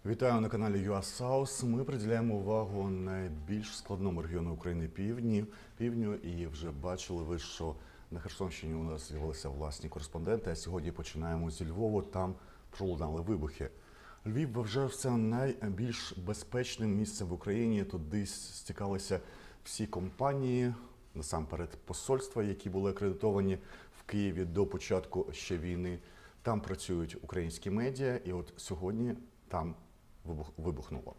Вітаю на каналі UASouth. Ми приділяємо увагу найбільш складному регіону України півдню. І вже бачили ви, що на Херсонщині у нас з'явилися власні кореспонденти. А сьогодні починаємо зі Львова. Там пролунали вибухи. Львів вважався найбільш безпечним місцем в Україні. Туди стікалися всі компанії, насамперед посольства, які були акредитовані в Києві до початку ще війни. Там працюють українські медіа, і от сьогодні там вибухнуло.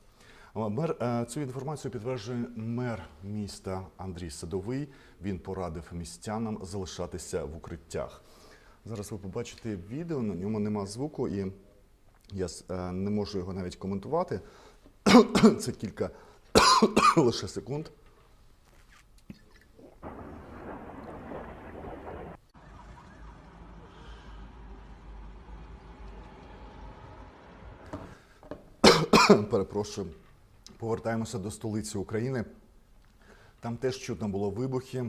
Цю інформацію підтверджує мер міста Андрій Садовий. Він порадив містянам залишатися в укриттях. Зараз ви побачите відео, на ньому нема звуку, і я не можу його навіть коментувати. Це кілька лише секунд. Перепрошую. Повертаємося до столиці України. Там теж чутно було вибухи.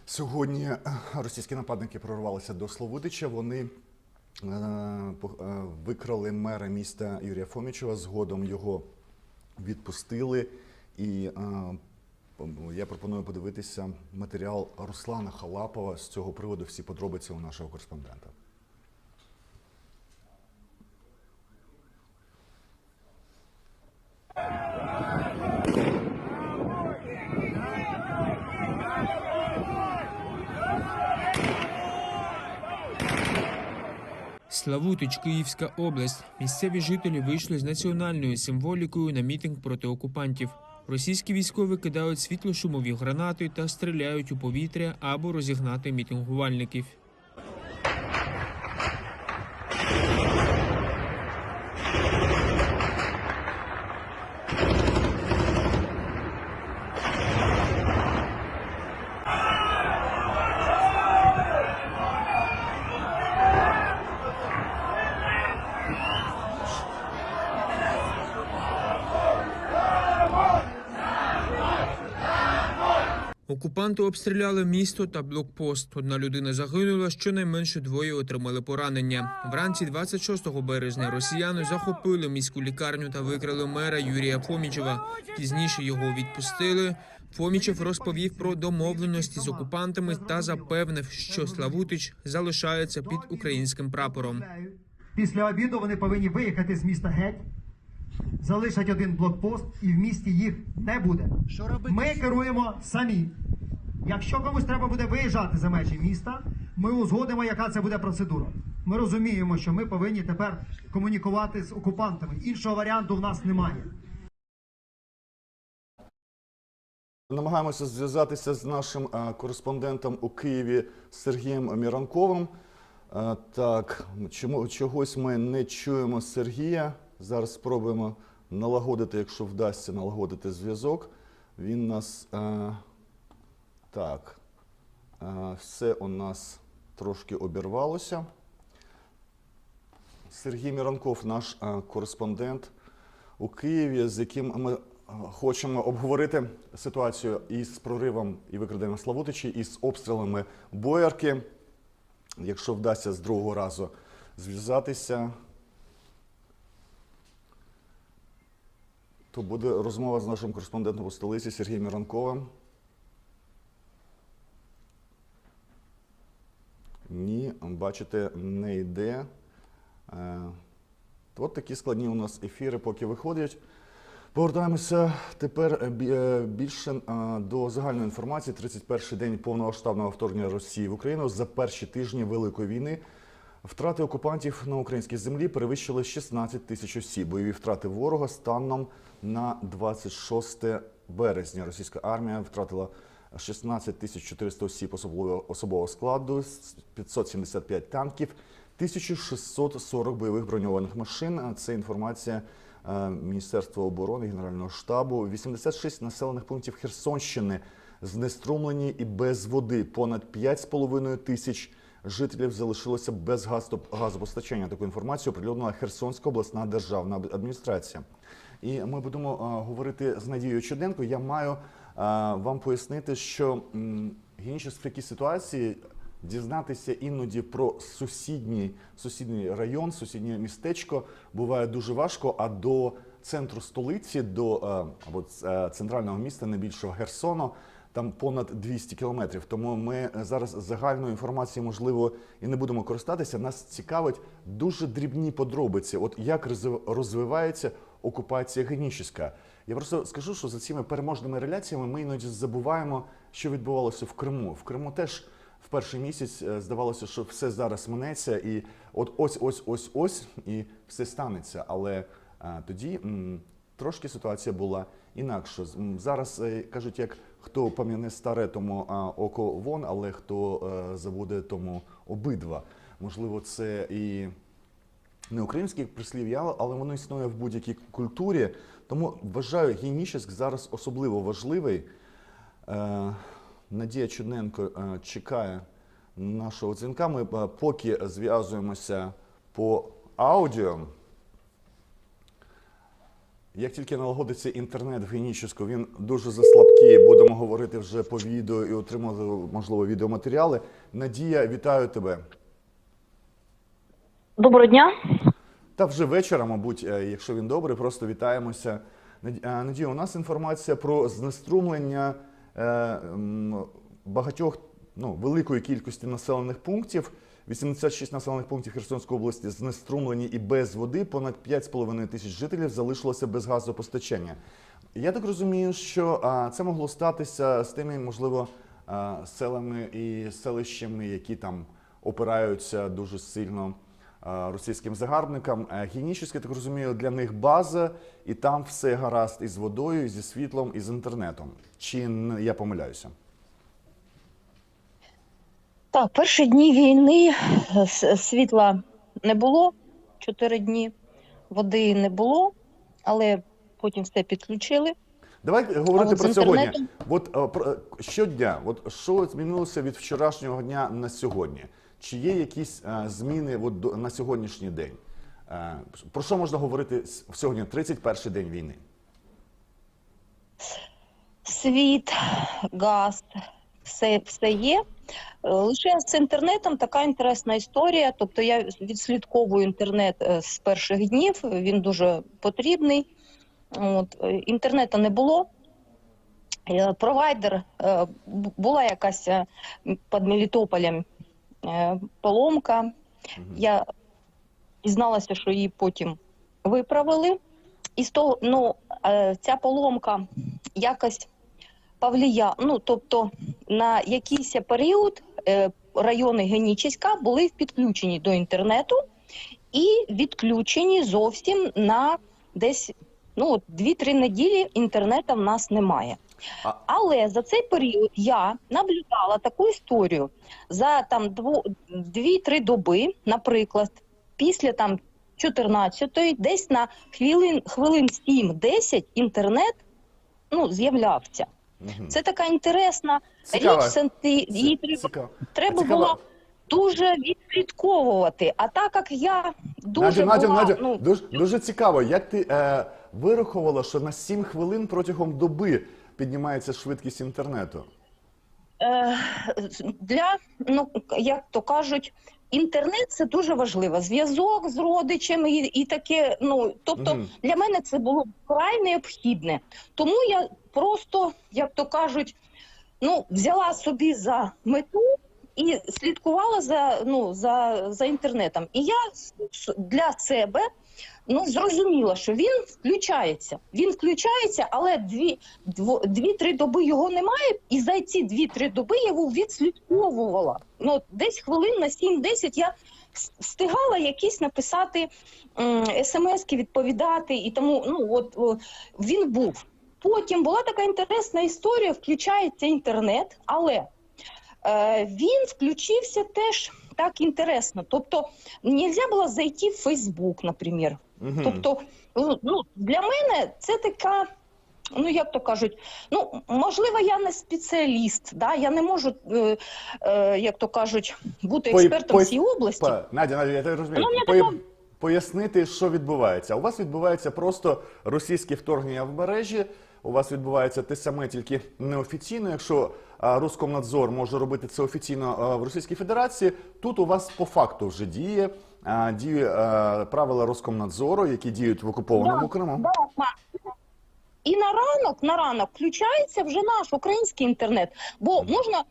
Сьогодні російські нападники прорвалися до Славутича. Вони викрали мера міста Юрія Фомічева. Згодом його відпустили. І я пропоную подивитися матеріал Руслана Халапова. З цього приводу всі подробиці у нашого кореспондента. Славутич, Київська область. Місцеві жителі вийшли з національною символікою на мітинг проти окупантів. Російські військові кидають світлошумові гранати та стріляють у повітря, аби розігнати мітингувальників. Окупанти обстріляли місто та блокпост. Одна людина загинула, щонайменше двоє отримали поранення. Вранці 26 березня росіяни захопили міську лікарню та викрали мера Юрія Фомічева. Пізніше його відпустили. Фомічев розповів про домовленості з окупантами та запевнив, що Славутич залишається під українським прапором. Після обіду вони повинні виїхати з міста геть, залишать один блокпост, і в місті їх не буде. Ми керуємо самі. Якщо комусь треба буде виїжджати за межі міста, ми узгодимо, яка це буде процедура. Ми розуміємо, що ми повинні тепер комунікувати з окупантами. Іншого варіанту в нас немає. Намагаємося зв'язатися з нашим кореспондентом у Києві Сергієм Міранковим. Так, чогось ми не чуємо Сергія. Зараз спробуємо налагодити, якщо вдасться налагодити зв'язок. Він нас... Так, все у нас трошки обірвалося. Сергій Міранков, наш кореспондент у Києві, з яким ми хочемо обговорити ситуацію із проривом і викраденням Славутичі, і з обстрілами Боярки. Якщо вдасться з другого разу зв'язатися, то буде розмова з нашим кореспондентом у столиці Сергієм Міранковим. Ні, бачите, не йде. От такі складні у нас ефіри поки виходять. Повертаємося тепер більше до загальної інформації. 31-й день повномасштабного вторгнення Росії в Україну. За перші тижні Великої війни втрати окупантів на українській землі перевищили 16 тисяч осіб. Бойові втрати ворога станом на 26 березня. Російська армія втратила 16 400 осіб особового складу, 575 танків, 1640 бойових броньованих машин. Це інформація Міністерства оборони, Генерального штабу. 86 населених пунктів Херсонщини знеструмлені і без води. Понад 5,5 тисяч жителів залишилося без газопостачання. Таку інформацію оприлюднила Херсонська обласна державна адміністрація. І ми будемо говорити з Надією Чуденко. Я маю вам пояснити, що гірше в такій ситуації дізнатися іноді про сусідній район, сусіднє містечко буває дуже важко, а до центру столиці, або центрального міста, найбільшого Херсону, там понад 200 кілометрів. Тому ми зараз загальною інформацією, можливо, і не будемо користатися. Нас цікавить дуже дрібні подробиці. От як розвивається окупація Генічеська. Я просто скажу, що за цими переможними реляціями ми іноді забуваємо, що відбувалося в Криму. В Криму теж в перший місяць здавалося, що все зараз минеться, і от ось, і все станеться. Але тоді трошки ситуація була інакша. Зараз кажуть, як хто пам'ятає старе, тому око вон, але хто забуде, тому обидва. Можливо, це і не українське прислів'я, але воно існує в будь-якій культурі. Тому вважаю, Генічеськ зараз особливо важливий. Надія Чудненко чекає нашого дзвінка. Ми поки зв'язуємося по аудіо. Як тільки налагодиться інтернет в Генічеську, він дуже заслабкий, будемо говорити вже по відео і отримати, можливо, відеоматеріали. Надія, вітаю тебе. Доброго дня. Та вже вечора, мабуть, якщо він добрий, просто вітаємося. Надія, у нас інформація про знеструмлення багатьох, великої кількості населених пунктів. 86 населених пунктів Херсонської області знеструмлені і без води. Понад 5,5 тисяч жителів залишилося без газопостачання. Я так розумію, що це могло статися з тими, можливо, селами і селищами, які там опираються дуже сильно російським загарбникам. Генічеськ, я так розумію, для них база, і там все гаразд із водою, зі світлом, і з інтернетом. Чи я помиляюся? Так, перші дні війни світла не було, 4 дні, води не було, але потім все підключили. Давай говорити про сьогодні. Щодня, що змінилося від вчорашнього дня на сьогодні? Чи є якісь зміни на сьогоднішній день? Про що можна говорити сьогодні, 31-й день війни? Світ, газ, все є. Лише з інтернетом така інтересна історія. Тобто я відслідковую інтернет з перших днів, він дуже потрібний. Інтернету не було. Провайдер, була якась під Мелітополем поломка. Я дізналася, що її потім виправили. І з того, ця поломка якось повлияла, тобто на якийсь період райони Генічеська були підключені до інтернету і відключені зовсім на десь 2-3 неділі інтернету в нас немає. Але за цей період я наблюдала таку історію. За 2-3 доби, наприклад, після 14-ї, десь на хвилин 7-10 інтернет з'являвся. Це така інтересна річ, її треба було дуже відслідковувати. А так як я дуже Надя, дуже цікаво, як ти вирахувала, що на 7 хвилин протягом доби піднімається швидкість інтернету? Як то кажуть, інтернет – це дуже важливо. Зв'язок з родичами і таке, тобто для мене це було вкрай необхідне. Тому я просто, як то кажуть, взяла собі за мету і слідкувала за інтернетом. І я для себе зрозуміла, що він включається. Він включається, але 2-3 доби його немає, і за ці 2-3 доби я його відслідковувала. Десь хвилин на 7-10 я встигала якісь написати смс-ки, відповідати, і тому він був. Потім була така інтересна історія, включається інтернет, але він включився теж так інтересно. Тобто, нельзя було зайти в Facebook, наприклад. Тобто, для мене це така, як то кажуть, можливо, я не спеціаліст, я не можу, як то кажуть, бути експертом в цій області. Надя, я тебе розумію. Пояснити, що відбувається. У вас відбувається просто російське вторгнення в мережі, у вас відбувається те саме, тільки неофіційно. Якщо Роскомнадзор може робити це офіційно в Російській Федерації, тут у вас по факту вже діє правила Роскомнадзору, які діють в окупованому Криму. Да. І на ранок включається вже наш український інтернет. Бо можна,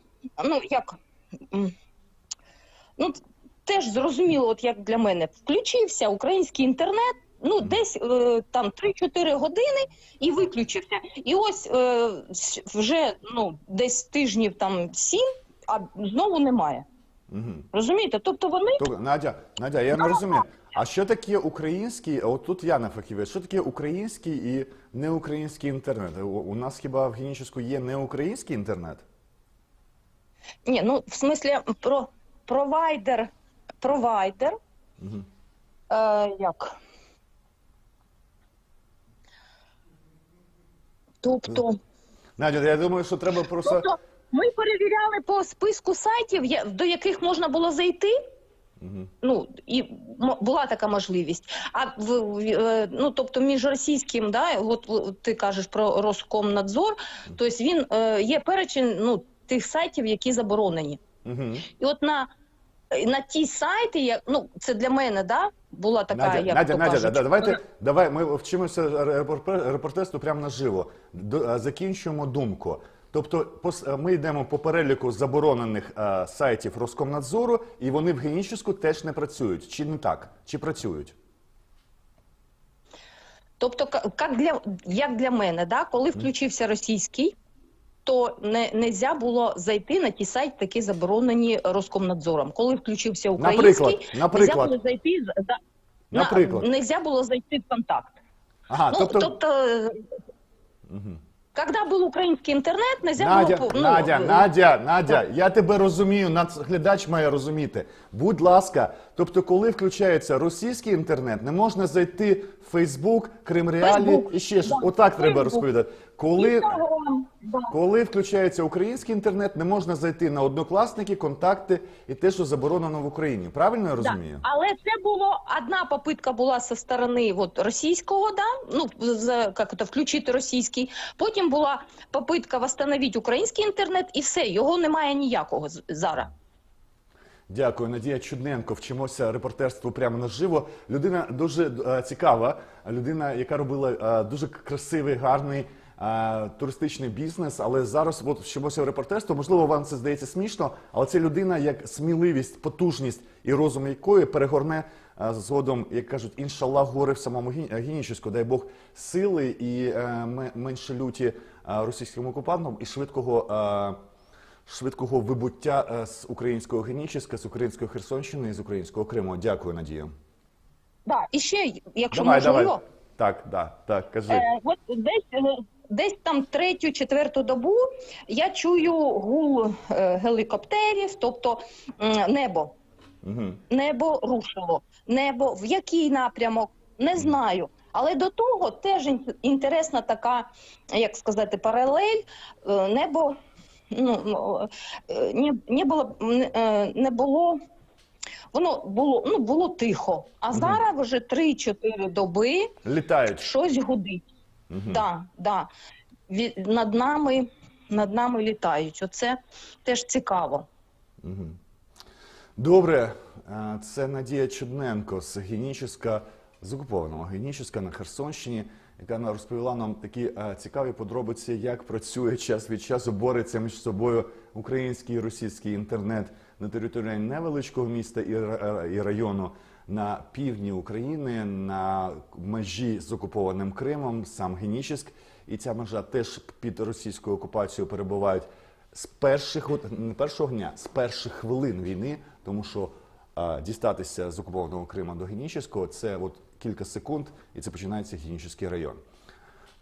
теж зрозуміло, от як для мене, включився український інтернет, десь там 3-4 години і виключився. І ось вже десь тижнів там 7, а знову немає. Розумієте? Тобто вони... Надя, я не розумію. А що таке український, от тут я не фахівець, що таке український і неукраїнський інтернет? У нас хіба в Генічеську є неукраїнський інтернет? Ні, в смислі провайдер, як? Тобто... Надя, я думаю, що треба просто... Тобто ми перевіряли по списку сайтів, до яких можна було зайти, і була така можливість. А тобто між російським, от ти кажеш про Роскомнадзор, тобто він є перечень тих сайтів, які заборонені. І от на ті сайти, це для мене, була така, давай ми вчимося репортерству прямо наживо. Закінчуємо думку. Тобто ми йдемо по переліку заборонених сайтів Роскомнадзору, і вони в Генічеську теж не працюють. Чи не так? Чи працюють? Тобто, як для мене, коли включився російський, то не можна було зайти на ті сайти, які заборонені Роскомнадзором. Коли включився український, не можна було зайти, нельзя було зайти в контакт. Ага, Когда был український інтернет, нельзя було... Надя, я тебе розумію, глядач має розуміти. Будь ласка, тобто коли включається російський інтернет, не можна зайти в Фейсбук, Крим-Реалії і ще щось. Отак треба розповідати. Коли включається український інтернет, не можна зайти на Однокласники, Контакти і те, що заборонено в Україні. Правильно я розумію? Але це було, одна попитка була зі сторони російського, включити російський. Потім була попитка встановити український інтернет і все, його немає ніякого зараз. Дякую, Надія Чудненко. Вчимося репортерству прямо наживо. Людина дуже цікава, людина, яка робила дуже красивий, гарний туристичний бізнес, але зараз вчимося репортерству. Можливо, вам це здається смішно, але це людина, як сміливість, потужність і розум якої перегорне згодом, як кажуть, іншаллах, гори в самому Генічеську, дай Бог, сили і менше люті російським окупантам і швидкого вибуття з українського Генічеська, з української Херсонщини і з українського Криму. Дякую, Надія. І ще, якщо можливо. Так, кажи. От десь там 3-4 добу я чую гул гелікоптерів, тобто небо. Небо рушило. Небо, в який напрямок, не знаю. Але до того теж інтересна така, як сказати, паралель. Небо воно було тихо. А зараз вже 3-4 доби літають. Щось гудить. Над нами літають. Оце теж цікаво. Добре, це Надія Чудненко з Генічеська, з окупованого Генічеська на Херсонщині, яка розповіла нам такі цікаві подробиці, як працює час від часу, бореться між собою український і російський інтернет на території невеличкого міста і району на півдні України, на межі з окупованим Кримом, сам Генічеськ. І ця межа теж під російською окупацією перебувають з першого дня, з перших хвилин війни, тому що дістатися з окупованого Криму до Генічеського – це кілька секунд, і це починається Генічеський район.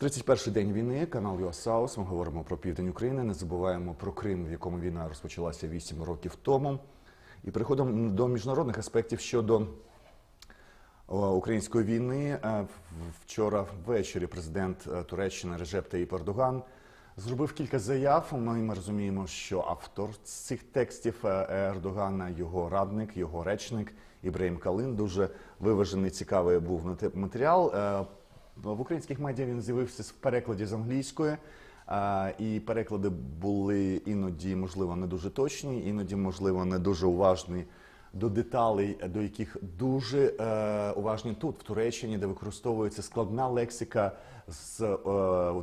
31-й день війни, канал ЮАСАУС, ми говоримо про південь України, не забуваємо про Крим, в якому війна розпочалася 8 років тому. І переходимо до міжнародних аспектів щодо української війни. Вчора ввечері президент Туреччини Реджеп Таїп Ердоган зробив кілька заяв. Ми розуміємо, що автор цих текстів Ердогана, його радник, його речник Ібрагім Калин. Дуже виважений, цікавий був матеріал. В українських медіа він з'явився в перекладі з англійської. і переклади були іноді, можливо, не дуже точні, іноді, можливо, не дуже уважні до деталей, до яких дуже уважні тут, в Туреччині, де використовується складна лексика з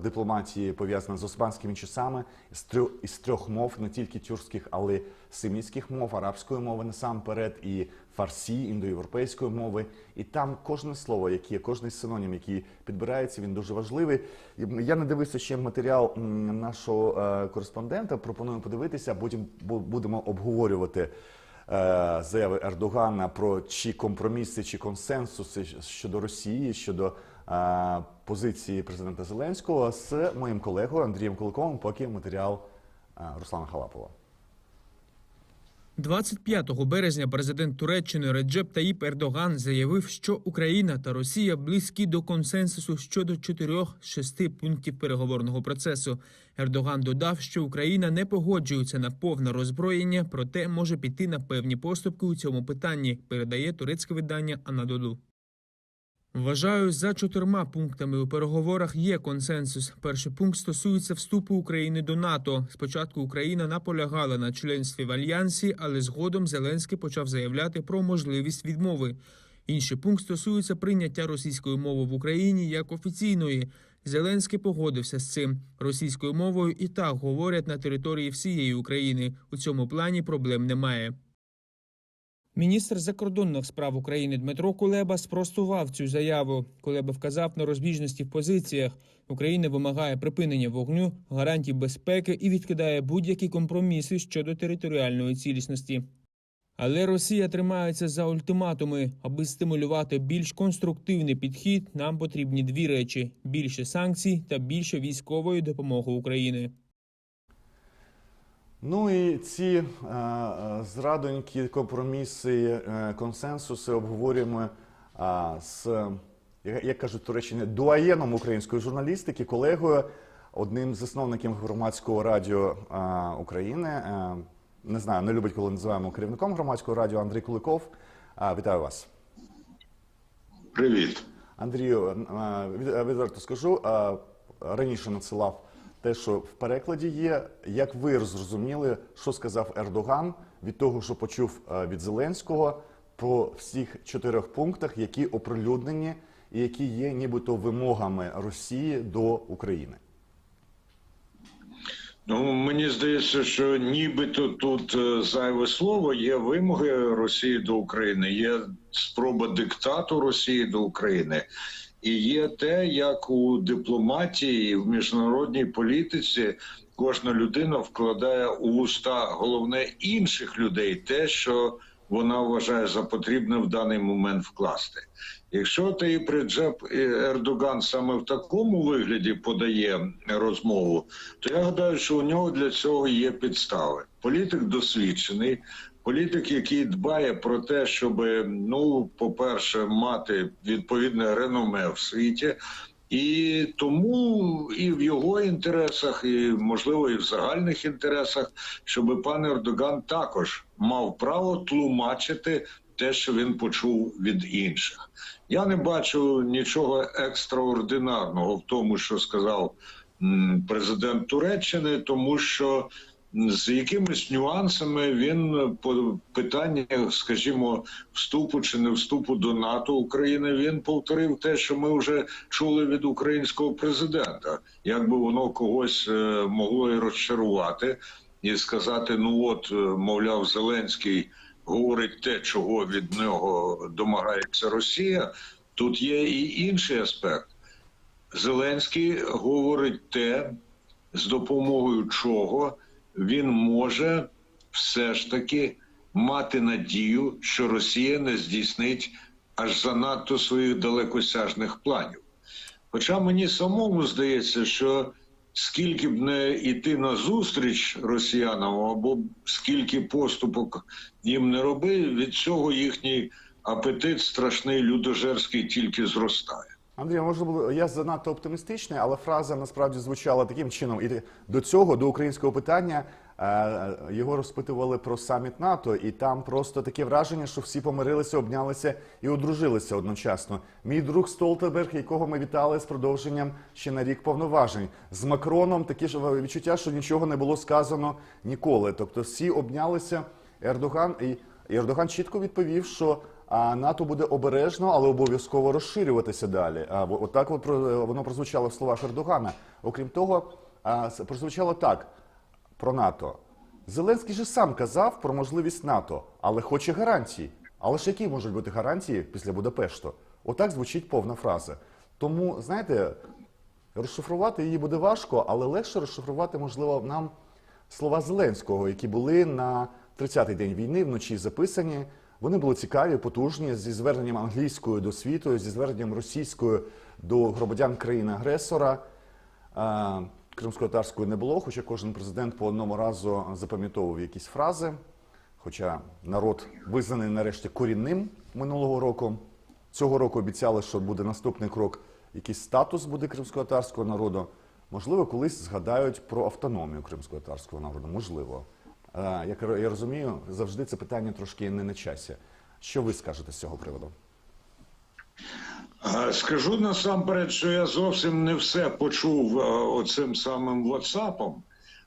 дипломатії, пов'язана з османськими часами, із трьох мов, не тільки тюркських, але й семітських мов, арабської мови насамперед, і фарсі, індоєвропейської мови. І там кожне слово, кожний синонім, який підбирається, він дуже важливий. Я не дивився ще матеріал нашого кореспондента, пропоную подивитися, потім будемо обговорювати заяви Ердогана про чи компроміси, чи консенсуси щодо Росії, щодо позиції президента Зеленського з моїм колегою Андрієм Куликовим, поки матеріал Руслана Халапова. 25 березня президент Туреччини Реджеп Таїп Ердоган заявив, що Україна та Росія близькі до консенсусу щодо 4 з 6 пунктів переговорного процесу. Ердоган додав, що Україна не погоджується на повне роззброєння, проте може піти на певні поступки у цьому питанні, передає турецьке видання Анадолу. Вважаю, за 4 пунктами у переговорах є консенсус. Перший пункт стосується вступу України до НАТО. Спочатку Україна наполягала на членстві в Альянсі, але згодом Зеленський почав заявляти про можливість відмови. Інший пункт стосується прийняття російської мови в Україні як офіційної. Зеленський погодився з цим. Російською мовою і так говорять на території всієї України. У цьому плані проблем немає. Міністр закордонних справ України Дмитро Кулеба спростував цю заяву. Кулеба вказав на розбіжності в позиціях. Україна вимагає припинення вогню, гарантій безпеки і відкидає будь-які компроміси щодо територіальної цілісності. Але Росія тримається за ультиматуми. Аби стимулювати більш конструктивний підхід, нам потрібні 2 речі – більше санкцій та більше військової допомоги Україні. Ну і ці зрадонькі компроміси, консенсуси обговорюємо з, як кажуть в Туреччині, дуаєном української журналістики, колегою, одним з засновників громадського радіо України. Не знаю, не любить, коли називаємо керівником громадського радіо, Андрій Куликов. Вітаю вас. Привіт. Андрію, відверто скажу, раніше надсилав те, що в перекладі є. Як ви зрозуміли, що сказав Ердоган від того, що почув від Зеленського по всіх 4 пунктах, які оприлюднені і які є нібито вимогами Росії до України? Ну, мені здається, що нібито тут зайве слово, є вимоги Росії до України, є спроба диктату Росії до України. І є те, як у дипломатії і в міжнародній політиці кожна людина вкладає у уста, головне, інших людей те, що вона вважає за потрібне в даний момент вкласти. Якщо Таїп Реджеп Ердоган саме в такому вигляді подає розмову, то я гадаю, що у нього для цього є підстави. Політик досвідчений, політик, який дбає про те, щоб, ну, по-перше, мати відповідне реноме в світі, і тому і в його інтересах, і, можливо, і в загальних інтересах, щоб пан Ердоган також мав право тлумачити те, що він почув від інших. Я не бачу нічого екстраординарного в тому, що сказав президент Туреччини, тому що з якимись нюансами він по питаннях, скажімо, вступу чи не вступу до НАТО України, він повторив те, що ми вже чули від українського президента. Як би воно когось могло і розчарувати, і сказати, ну от, мовляв, Зеленський говорить те, чого від нього домагається Росія, тут є і інший аспект. Зеленський говорить те, з допомогою чого він може все ж таки мати надію, що Росія не здійснить аж занадто своїх далекосяжних планів. Хоча мені самому здається, що скільки б не йти на зустріч росіянам, або скільки поступок їм не роби, від цього їхній апетит страшний, людожерський тільки зростає. Андрій, можливо, я занадто оптимістичний, але фраза насправді звучала таким чином. І до цього, до українського питання, його розпитували про саміт НАТО, і там просто таке враження, що всі помирилися, обнялися і одружилися одночасно. Мій друг Столтенберг, якого ми вітали з продовженням ще на рік повноважень. З Макроном таке ж відчуття, що нічого не було сказано ніколи. Тобто всі обнялися. Ердоган чітко відповів, що НАТО буде обережно, але обов'язково розширюватися далі. Отак воно прозвучало в словах Ердогана. Окрім того, прозвучало так про НАТО. Зеленський же сам казав про можливість НАТО, але хоче гарантій. Але ж які можуть бути гарантії після Будапешту? Отак звучить повна фраза. Тому, знаєте, розшифрувати її буде важко, але легше розшифрувати, можливо, нам слова Зеленського, які були на 30-й день війни, вночі записані. Вони були цікаві, потужні, зі зверненням англійською до світу, зі зверненням російською до громадян країни-агресора. Кримсько-татарської не було, хоча кожен президент по одному разу запам'ятовував якісь фрази. Хоча народ визнаний нарешті корінним минулого року. Цього року обіцяли, що буде наступний крок, якийсь статус буде кримсько-татарського народу. Можливо, колись згадають про автономію кримсько-татарського народу. Можливо. Як я розумію, завжди це питання трошки не на часі. Що ви скажете з цього приводу? Скажу насамперед, що я зовсім не все почув оцим самим WhatsApp,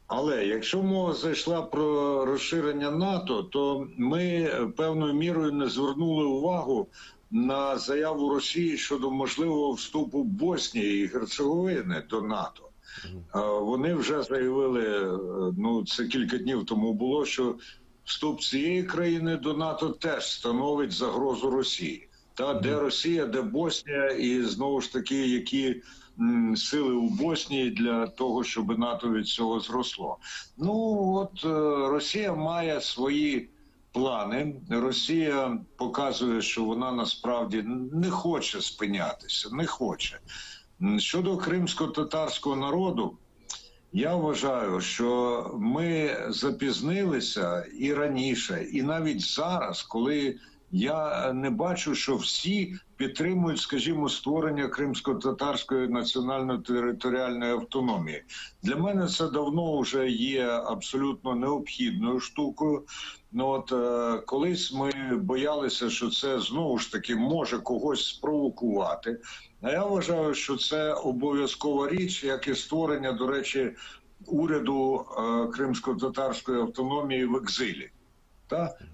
але якщо мова зайшла про розширення НАТО, то ми певною мірою не звернули увагу на заяву Росії щодо можливого вступу Боснії і Герцеговини до НАТО. Вони вже заявили, це кілька днів тому було, що вступ цієї країни до НАТО теж становить загрозу Росії. Де Росія, де Боснія, і знову ж таки, які сили у Боснії для того, щоб НАТО від цього зросло. Росія має свої плани. Росія показує, що вона насправді не хоче спинятися, не хоче. Щодо кримсько-татарського народу, я вважаю, що ми запізнилися і раніше, і навіть зараз, коли я не бачу, що всі підтримують, скажімо, створення кримсько-татарської національно-територіальної автономії. Для мене це давно вже є абсолютно необхідною штукою. Колись ми боялися, що це знову ж таки може когось спровокувати. А я вважаю, що це обов'язкова річ, як і створення, до речі, уряду кримсько-татарської автономії в екзилі.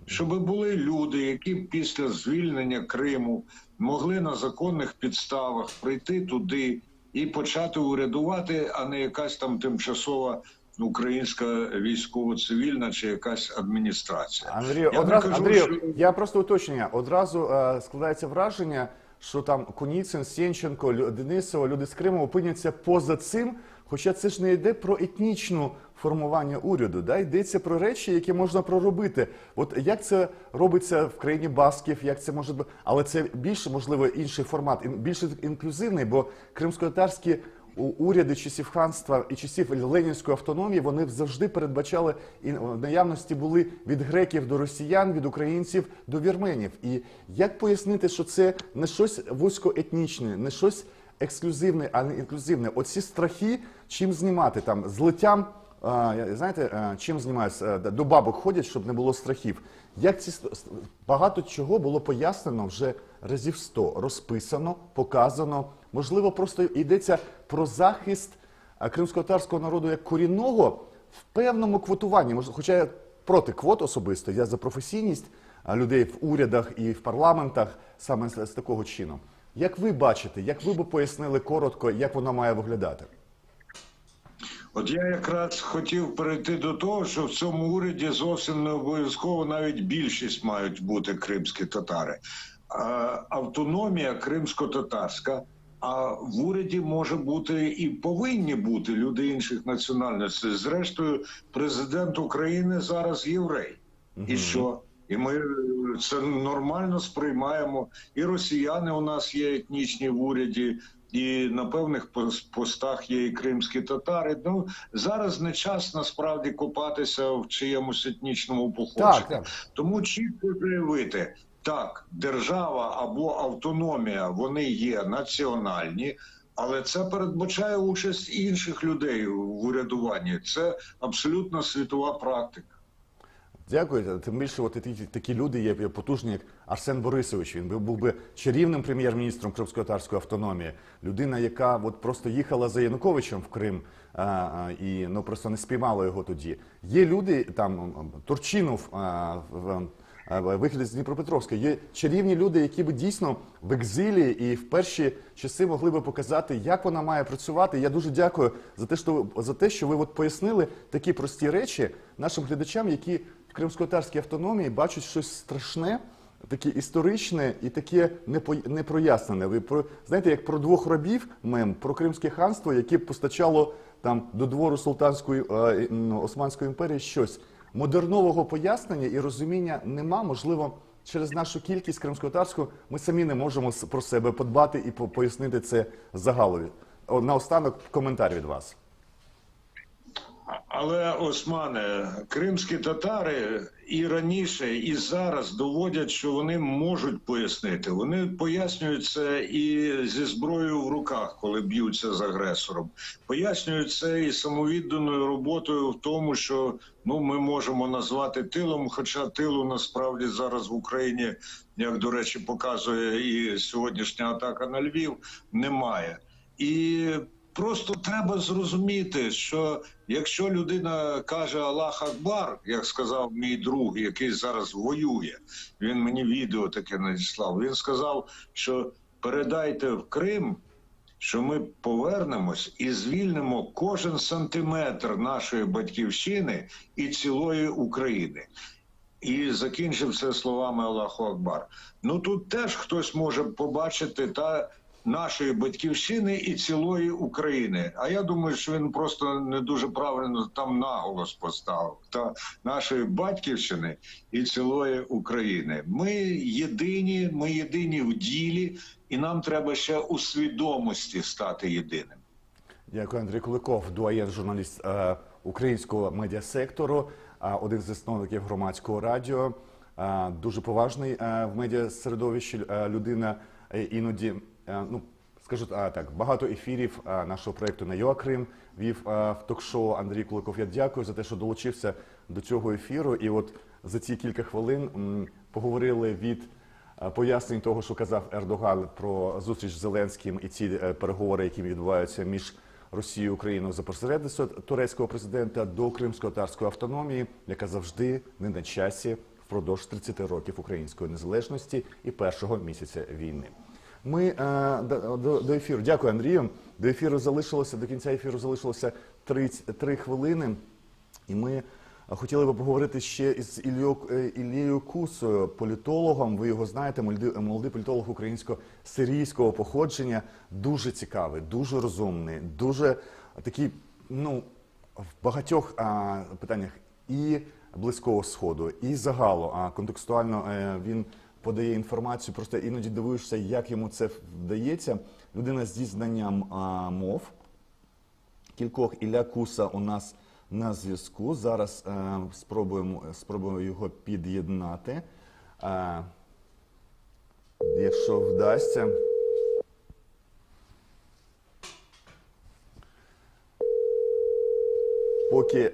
Щоб були люди, які після звільнення Криму могли на законних підставах прийти туди і почати урядувати, а не якась там тимчасова українська військово-цивільна чи якась адміністрація. Андрію, я просто уточнення. Одразу складається враження, що там Куніцин, Сєнченко, Денисова, люди з Криму опиняться поза цим, хоча це ж не йде про етнічну формування уряду, йдеться про речі, які можна проробити. От як це робиться в країні басків, як це може бути, але це більше, можливо, інший формат, більш інклюзивний, бо кримсько-татарські уряди часів ханства і часів ленінської автономії, вони завжди передбачали, і в наявності були від греків до росіян, від українців до вірменів. І як пояснити, що це не щось вузькоетнічне, не щось ексклюзивне, а не інклюзивне? Оці страхи, чим знімати там, злиттям, знаєте, чим знімаються? До бабок ходять, щоб не було страхів. Як багато чого було пояснено вже разів 100, розписано, показано. Можливо, просто йдеться про захист кримсько-татарського народу як корінного в певному квотуванні. Хоча я проти квот особисто, я за професійність людей в урядах і в парламентах саме з такого чину. Як ви бачите, як ви б пояснили коротко, як воно має виглядати? От я якраз хотів перейти до того, що в цьому уряді зовсім не обов'язково навіть більшість мають бути кримські татари. Автономія кримсько-татарська, а в уряді може бути і повинні бути люди інших національностей. Зрештою, президент України зараз єврей. І що? І ми це нормально сприймаємо. І росіяни у нас є етнічні в уряді, і на певних постах є і кримські татари. Зараз не час насправді копатися в чиємусь етнічному походженні. Тому чітко заявити, так, держава або автономія, вони є національні, Але це передбачає участь інших людей в урядуванні. Це абсолютно світова практика. Дякую. Тим більше, от такі люди є потужні, як Арсен Борисович. Він був би чарівним прем'єр-міністром Кримсько-татарської автономії. Людина, яка от просто їхала за Януковичем в Крим і просто не спіймала його тоді. Є люди, там Турчинов, вихід з Дніпропетровська. Є чарівні люди, які би дійсно в екзилі і в перші часи могли би показати, як вона має працювати. Я дуже дякую за те, що ви от пояснили такі прості речі нашим глядачам, які в кримсько-татарській автономії бачать щось страшне, таке історичне і таке непрояснене. Ви знаєте, як про двох рабів мем, про Кримське ханство, яке постачало там до двору Султанської Османської імперії щось. Модернового пояснення і розуміння нема. Можливо, через нашу кількість кримськотатарську ми самі не можемо про себе подбати і пояснити це загалові. Наостанок коментар від вас. Але, Османе, кримські татари і раніше, і зараз доводять, що вони можуть пояснити. Вони пояснюють це і зі зброєю в руках, коли б'ються з агресором. Пояснюють це і самовідданою роботою в тому, що ми можемо назвати тилом, хоча тилу насправді зараз в Україні, як, до речі, показує і сьогоднішня атака на Львів, немає. І просто треба зрозуміти, що якщо людина каже «Аллах Акбар», як сказав мій друг, який зараз воює, він мені відео таке надіслав, він сказав, що передайте в Крим, що ми повернемось і звільнимо кожен сантиметр нашої батьківщини і цілої України. І закінчив це словами «Аллаху Акбар». Тут теж хтось може побачити нашої батьківщини і цілої України. А я думаю, що він просто не дуже правильно там наголос поставив. Та нашої батьківщини і цілої України. Ми єдині в ділі, і нам треба ще у свідомості стати єдиним. Дякую, Андрій Куликов, дуаєн, журналіст українського медіасектору, один з засновників громадського радіо, дуже поважний в медіасередовищі людина, іноді, скажу так, багато ефірів нашого проєкту на ЮА Крим вів в ток-шоу. Андрій Куликов, я дякую за те, що долучився до цього ефіру. І от за ці кілька хвилин поговорили від пояснень того, що казав Ердоган про зустріч з Зеленським і ці переговори, які відбуваються між Росією і Україною за посередництва турецького президента, до кримсько-татарської автономії, яка завжди не на часі впродовж 30 років української незалежності і першого місяця війни. Ми до ефіру. Дякую, Андрію. До кінця ефіру залишилося 3 хвилини. І ми хотіли би поговорити ще із Іллею Кусою, політологом. Ви його знаєте, молодий політолог українсько-сирійського походження. Дуже цікавий, дуже розумний, дуже такий, в багатьох питаннях і Близького Сходу, і загалу. Контекстуально він подає інформацію, просто іноді дивуєшся, як йому це вдається. Людина зі знанням мов. Кількох. Ілля Куса у нас на зв'язку. Зараз спробуємо його під'єднати. Якщо вдасться. Поки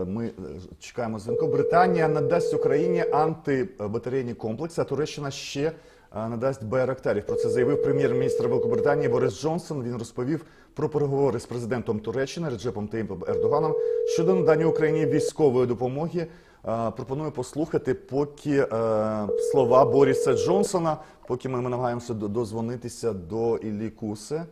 ми чекаємо дзвінку. Британія надасть Україні антибатарейні комплекси, а Туреччина ще надасть байрактарів. Про це заявив прем'єр-міністр Великобританії Борис Джонсон. Він розповів про переговори з президентом Туреччини Реджепом Таїпом Ердоганом щодо надання Україні військової допомоги. Пропоную послухати поки слова Бориса Джонсона, поки ми намагаємося дозвонитися до Іллі Куси.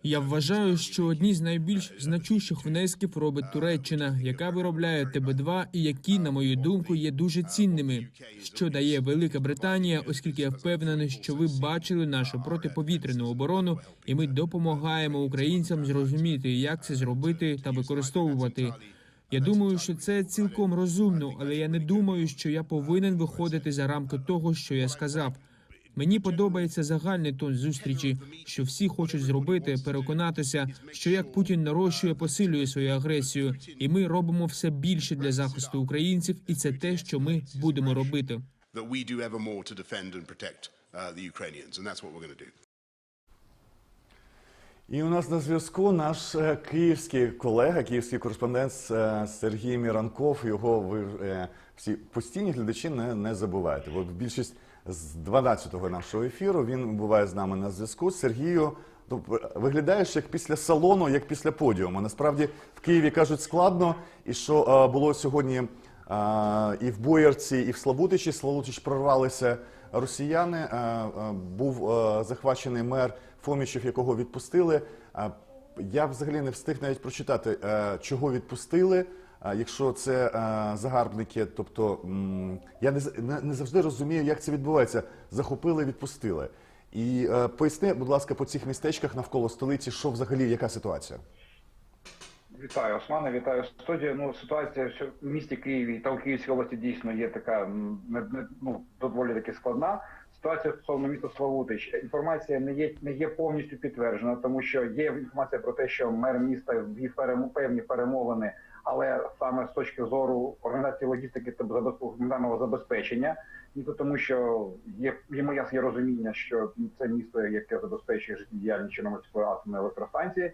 Я вважаю, що одні з найбільш значущих внесків робить Туреччина, яка виробляє ТБ-2 і які, на мою думку, є дуже цінними. Що дає Велика Британія, оскільки я впевнений, що ви бачили нашу протиповітряну оборону, і ми допомагаємо українцям зрозуміти, як це зробити та використовувати. Я думаю, що це цілком розумно, але я не думаю, що я повинен виходити за рамки того, що я сказав. Мені подобається загальний тон зустрічі, що всі хочуть зробити, переконатися, що як Путін нарощує, посилює свою агресію, і ми робимо все більше для захисту українців, і це те, що ми будемо робити. That we do ever more to defend and protect the Ukrainians, and that's what we're going to do. І у нас на зв'язку наш київський колега, київський кореспондент Сергій Міранков. Його ви всі постійні глядачі не забувайте. Бо більшість з 12-го нашого ефіру він буває з нами на зв'язку. Сергію, виглядаєш як після салону, як після подіуму. Насправді в Києві кажуть складно, і що було сьогодні і в Боярці, і в Славутичі. Славутич прорвалися росіяни, був захвачений мер Фомічев, якого відпустили. Я взагалі не встиг навіть прочитати, чого відпустили, якщо це загарбники. Тобто я не завжди розумію, як це відбувається. Захопили, відпустили. І поясни, будь ласка, по цих містечках навколо столиці, що взагалі, яка ситуація? Вітаю, Османе, вітаю студію. Ну, ситуація що в місті Києві та у Київській області дійсно є така доволі таки складна. Ситуація стосовно міста Славутич. Інформація не є повністю підтверджена, тому що є інформація про те, що мер міста вів певні перемовини, але саме з точки зору організації логістики та гуманітарного забезпечення, і тому що є моє розуміння, що це місто, яке забезпечує життєдіяльність Чорноморської атомної електростанції.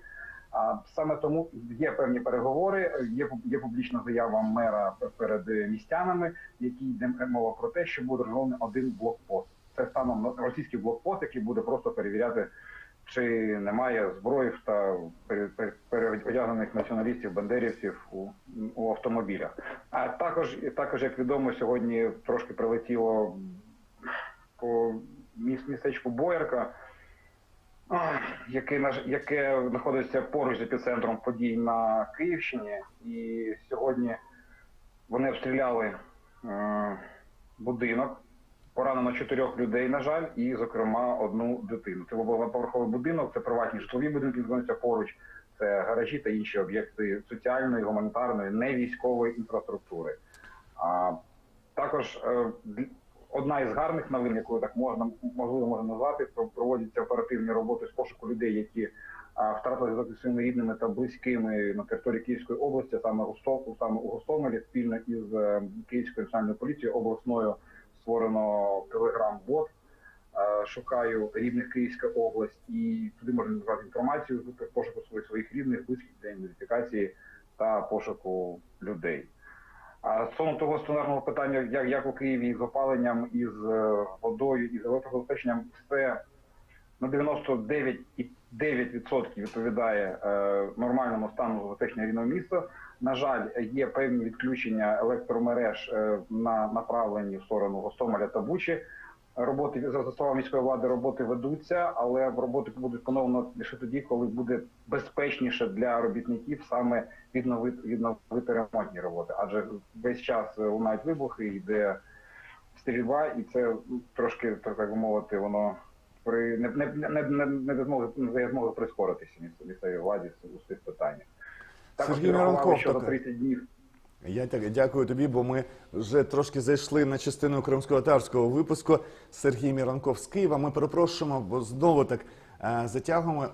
Саме тому є певні переговори, є публічна заява мера перед містянами, в якій йде мова про те, що буде організований один блокпост. Це станом російський блокпост, який буде просто перевіряти, чи немає зброїв та переодягнених націоналістів, бандерівців у автомобілях. А також, як відомо, сьогодні трошки прилетіло по містечку Боярка, яке знаходиться поруч з епіцентром подій на Київщині. І сьогодні вони обстріляли будинок. Поранено 4 людей, на жаль, і, зокрема, 1 дитину. Це багатоповерховий будинок, це приватні житлові будинки, які знаходяться поруч, це гаражі та інші об'єкти соціальної, гуманітарної, невійськової інфраструктури. Також одна із гарних новин, яку так можна назвати, проводяться оперативні роботи з пошуку людей, які втратили зв'язок зі своїми рідними та близькими на території Київської області, саме у Гостомелі, спільно із Київською національною поліцією обласною створено телеграм-бот «Шукаю рідних Київська область», і туди можна назвати інформацію з пошуку своїх рідних, близьких, для ідентифікації та пошуку людей. Стосовно того сценарного питання, як у Києві з опаленням, із водою, із електробезпеченням, все на 99,9% відповідає нормальному стану забезпечення рідного міста. На жаль, є певні відключення електромереж направлені в сторону Гостомеля та Бучі. Роботи, за словами міської влади, роботи ведуться, але роботи будуть поновлено лише тоді, коли буде безпечніше для робітників саме відновити ремонтні роботи. Адже весь час лунають вибухи, йде стрільба, і це трошки, так би мовити, воно не зможе прискоритися місцевій владі у цих питаннях. Також Сергій Міранков, що за 30 днів. Я дякую тобі, бо ми вже трошки зайшли на частину кримсько-татарського випуску. Сергій Міранков з Києва. Ми перепрошуємо, бо знову так затягуємо.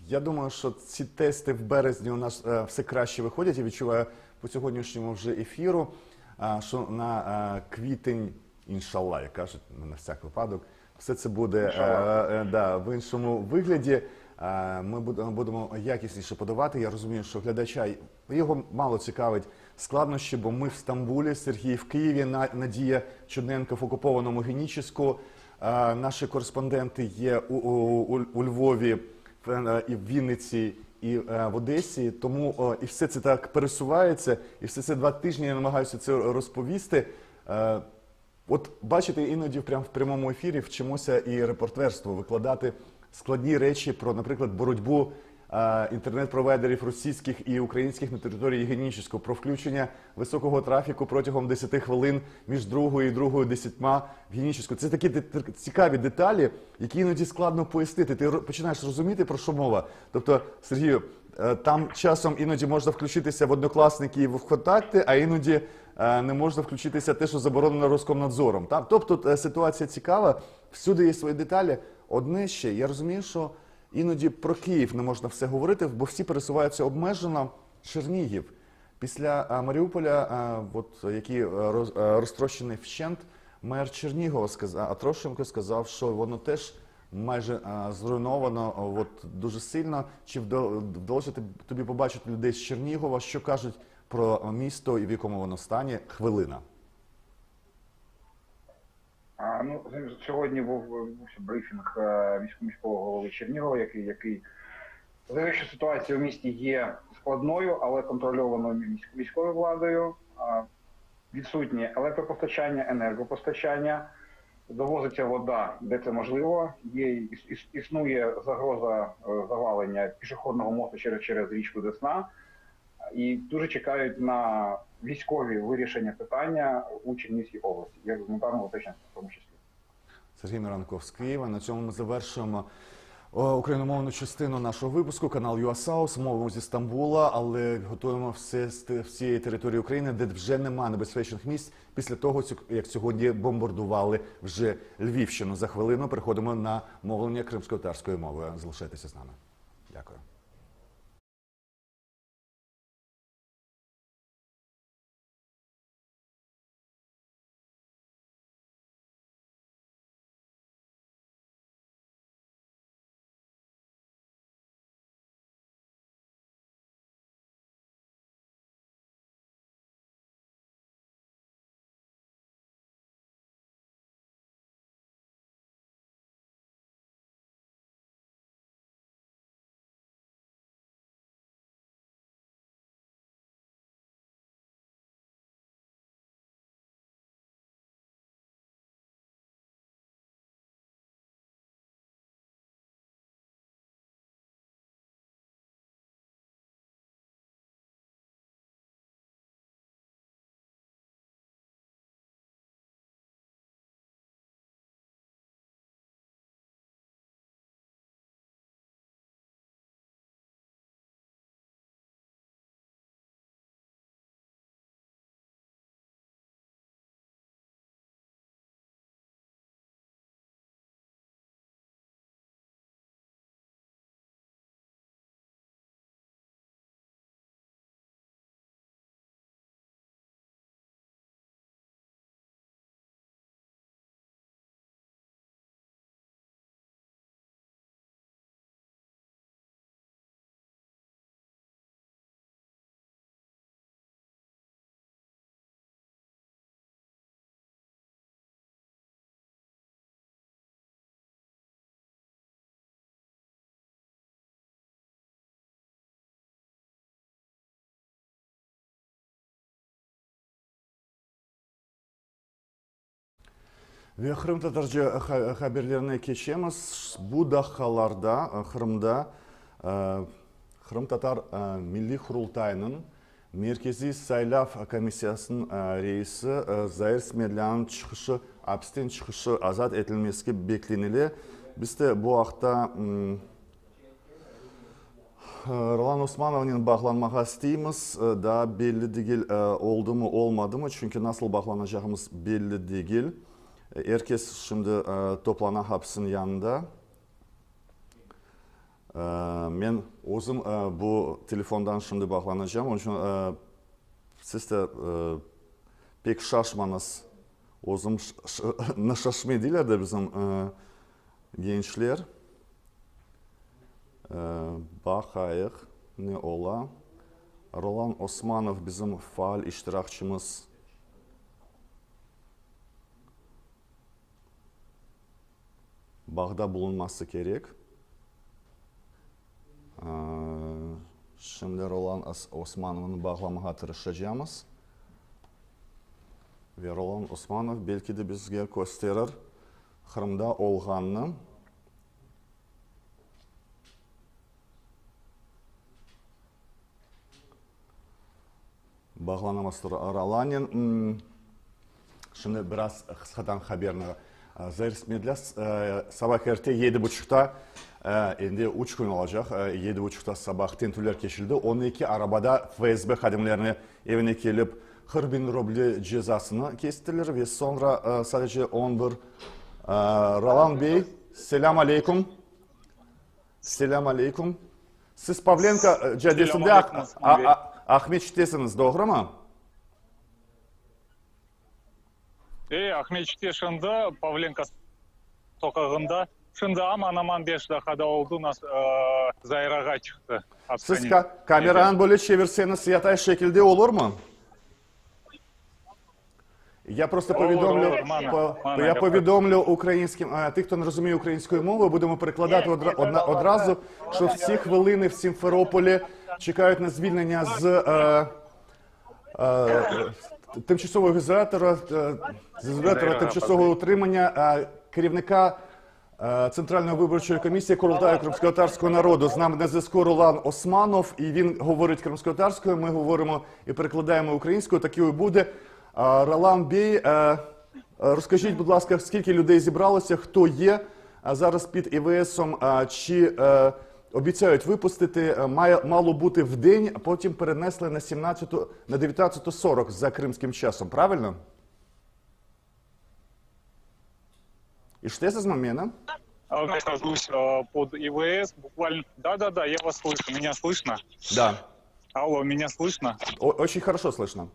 Я думаю, що ці тести в березні у нас все краще виходять. Я відчуваю по сьогоднішньому вже ефіру, що на квітень, іншалла, як кажуть, на всяк випадок, все це буде в іншому вигляді. Ми будемо якісніше подавати. Я розумію, що глядача, його мало цікавить складнощі, бо ми в Стамбулі, Сергій в Києві, Надія Чудненко в окупованому Генічеську. Наші кореспонденти є у Львові, і в Вінниці, і в Одесі. Тому і все це так пересувається, і все це 2 тижні я намагаюся це розповісти. От бачите, іноді прямо в прямому ефірі вчимося і репортерству, викладати складні речі про, наприклад, боротьбу інтернет-провайдерів російських і українських на території Генічеського, про включення високого трафіку протягом 10 хвилин між другою і другою 10 в Генічеську. Це такі цікаві деталі, які іноді складно пояснити. Ти починаєш розуміти, про що мова. Тобто, Сергію, Там часом іноді можна включитися в Однокласники і в ВКонтакті, а іноді не можна включитися те, що заборонено Роскомнадзором. Тобто ситуація цікава, всюди є свої деталі. Одне ще, я розумію, що іноді про Київ не можна все говорити, бо всі пересуваються обмежено. Чернігів. Після Маріуполя, який розтрощений вщент, мер Чернігова Трошенко сказав, що воно теж майже зруйновано дуже сильно. Чи вдалося тобі побачити людей з Чернігова, що кажуть про місто і в якому воно стані? Хвилина. Сьогодні був брифінг міського голови Чернігова, який заявив, що ситуація в місті є складною, але контрольованою міською владою. Відсутнє електропостачання, енергопостачання, довозиться вода, де це можливо. Існує загроза завалення пішохідного мосту через річку Десна. І дуже чекають на військові вирішення питання у Чернігівській області, як гуманітарного точності в тому числі. Сергій Миранков з Києва. На цьому ми завершуємо україномовну частину нашого випуску. Канал UASouth, мовимо зі Стамбула, але готуємо все з всієї території України, де вже нема небезпечних місць після того, як сьогодні бомбардували вже Львівщину. За хвилину переходимо на мовлення кримськотатарською мовою. Залишайтеся з нами. Дякую. Кырым татарча хаберлерine geçemiz. Bu dakikalarda Kırım'da Kırım Tatar Milli Kurultayı'nın Merkezi Saylav Komisyası'nın reisi Zahir Smedliyan'ın çıkışı, hapisten çıkışı azat edilmesi beklenili. Biz de bu hafta Roland Osmanov'un bağlanmağa isteyimiz da belli değil oldu mu olmadı mı? Çünkü nasıl bağlanacağımız belli değil. Herkes şimdi toplana hapsinin yanında. Ben özüm bu telefondan şimdi bağlanacağım. Onun için siz de pek şaşmanız. Özüm ne şaşmıyor değiller de bizim gençler. Bakayıq ne ola. Roland Osmanov bizim faal iştirakçımız. Bağda bulunması gerek. Şimdi Roland Osmanov'u bağlamaya çalışacağız. Ve Roland Osmanov belki de bizge gösterir Kırım'da olğanını. Bağlanamazdır Roland'ın. Şimdi biraz kısadan haberini Zahir Smedля sabah erте 7.30'da endi uçkun olacak. 7.30'da sabah tentüller keşildi. 12 arabada FSB xadimlerini evine gelip 40 bin ruble cezasını kestiler ve sonra sadece 11 Roland Bey, selam aleyküm. Selam aleyküm. Siz Pavlenka caddesinde Ahmetçi'desiniz, doğru mu? Ахмечте шында, Павленко сокағында. Шында аман-аман 5 dakikada oldu, Zahir'a çıktı. Siz kameranı böyle çevirseniz yatay şekilde olur mu? Я просто повідомлю українським, тих, хто не розуміє української мови, будемо перекладати одразу, що в ці хвилини в Сімферополі чекають на звільнення з тимчасового ізолятора тимчасового утримання керівника Центральної виборчої комісії Курултаю кримськотатарського народу. З нами на зв'язку Ролан Османов, і він говорить кримськотатарською, ми говоримо і перекладаємо українською, так і буде. Ролан Бей, розкажіть, будь ласка, скільки людей зібралося, хто є зараз під ІВСом, чи обіцяють випустити, мало бути в день, а потім перенесли на 19:40 за кримським часом, правильно? И что это за момент? Нахожусь под ИВС, буквально... Да, я вас слышу. Меня слышно? Да. Алло, меня слышно? Очень хорошо слышно.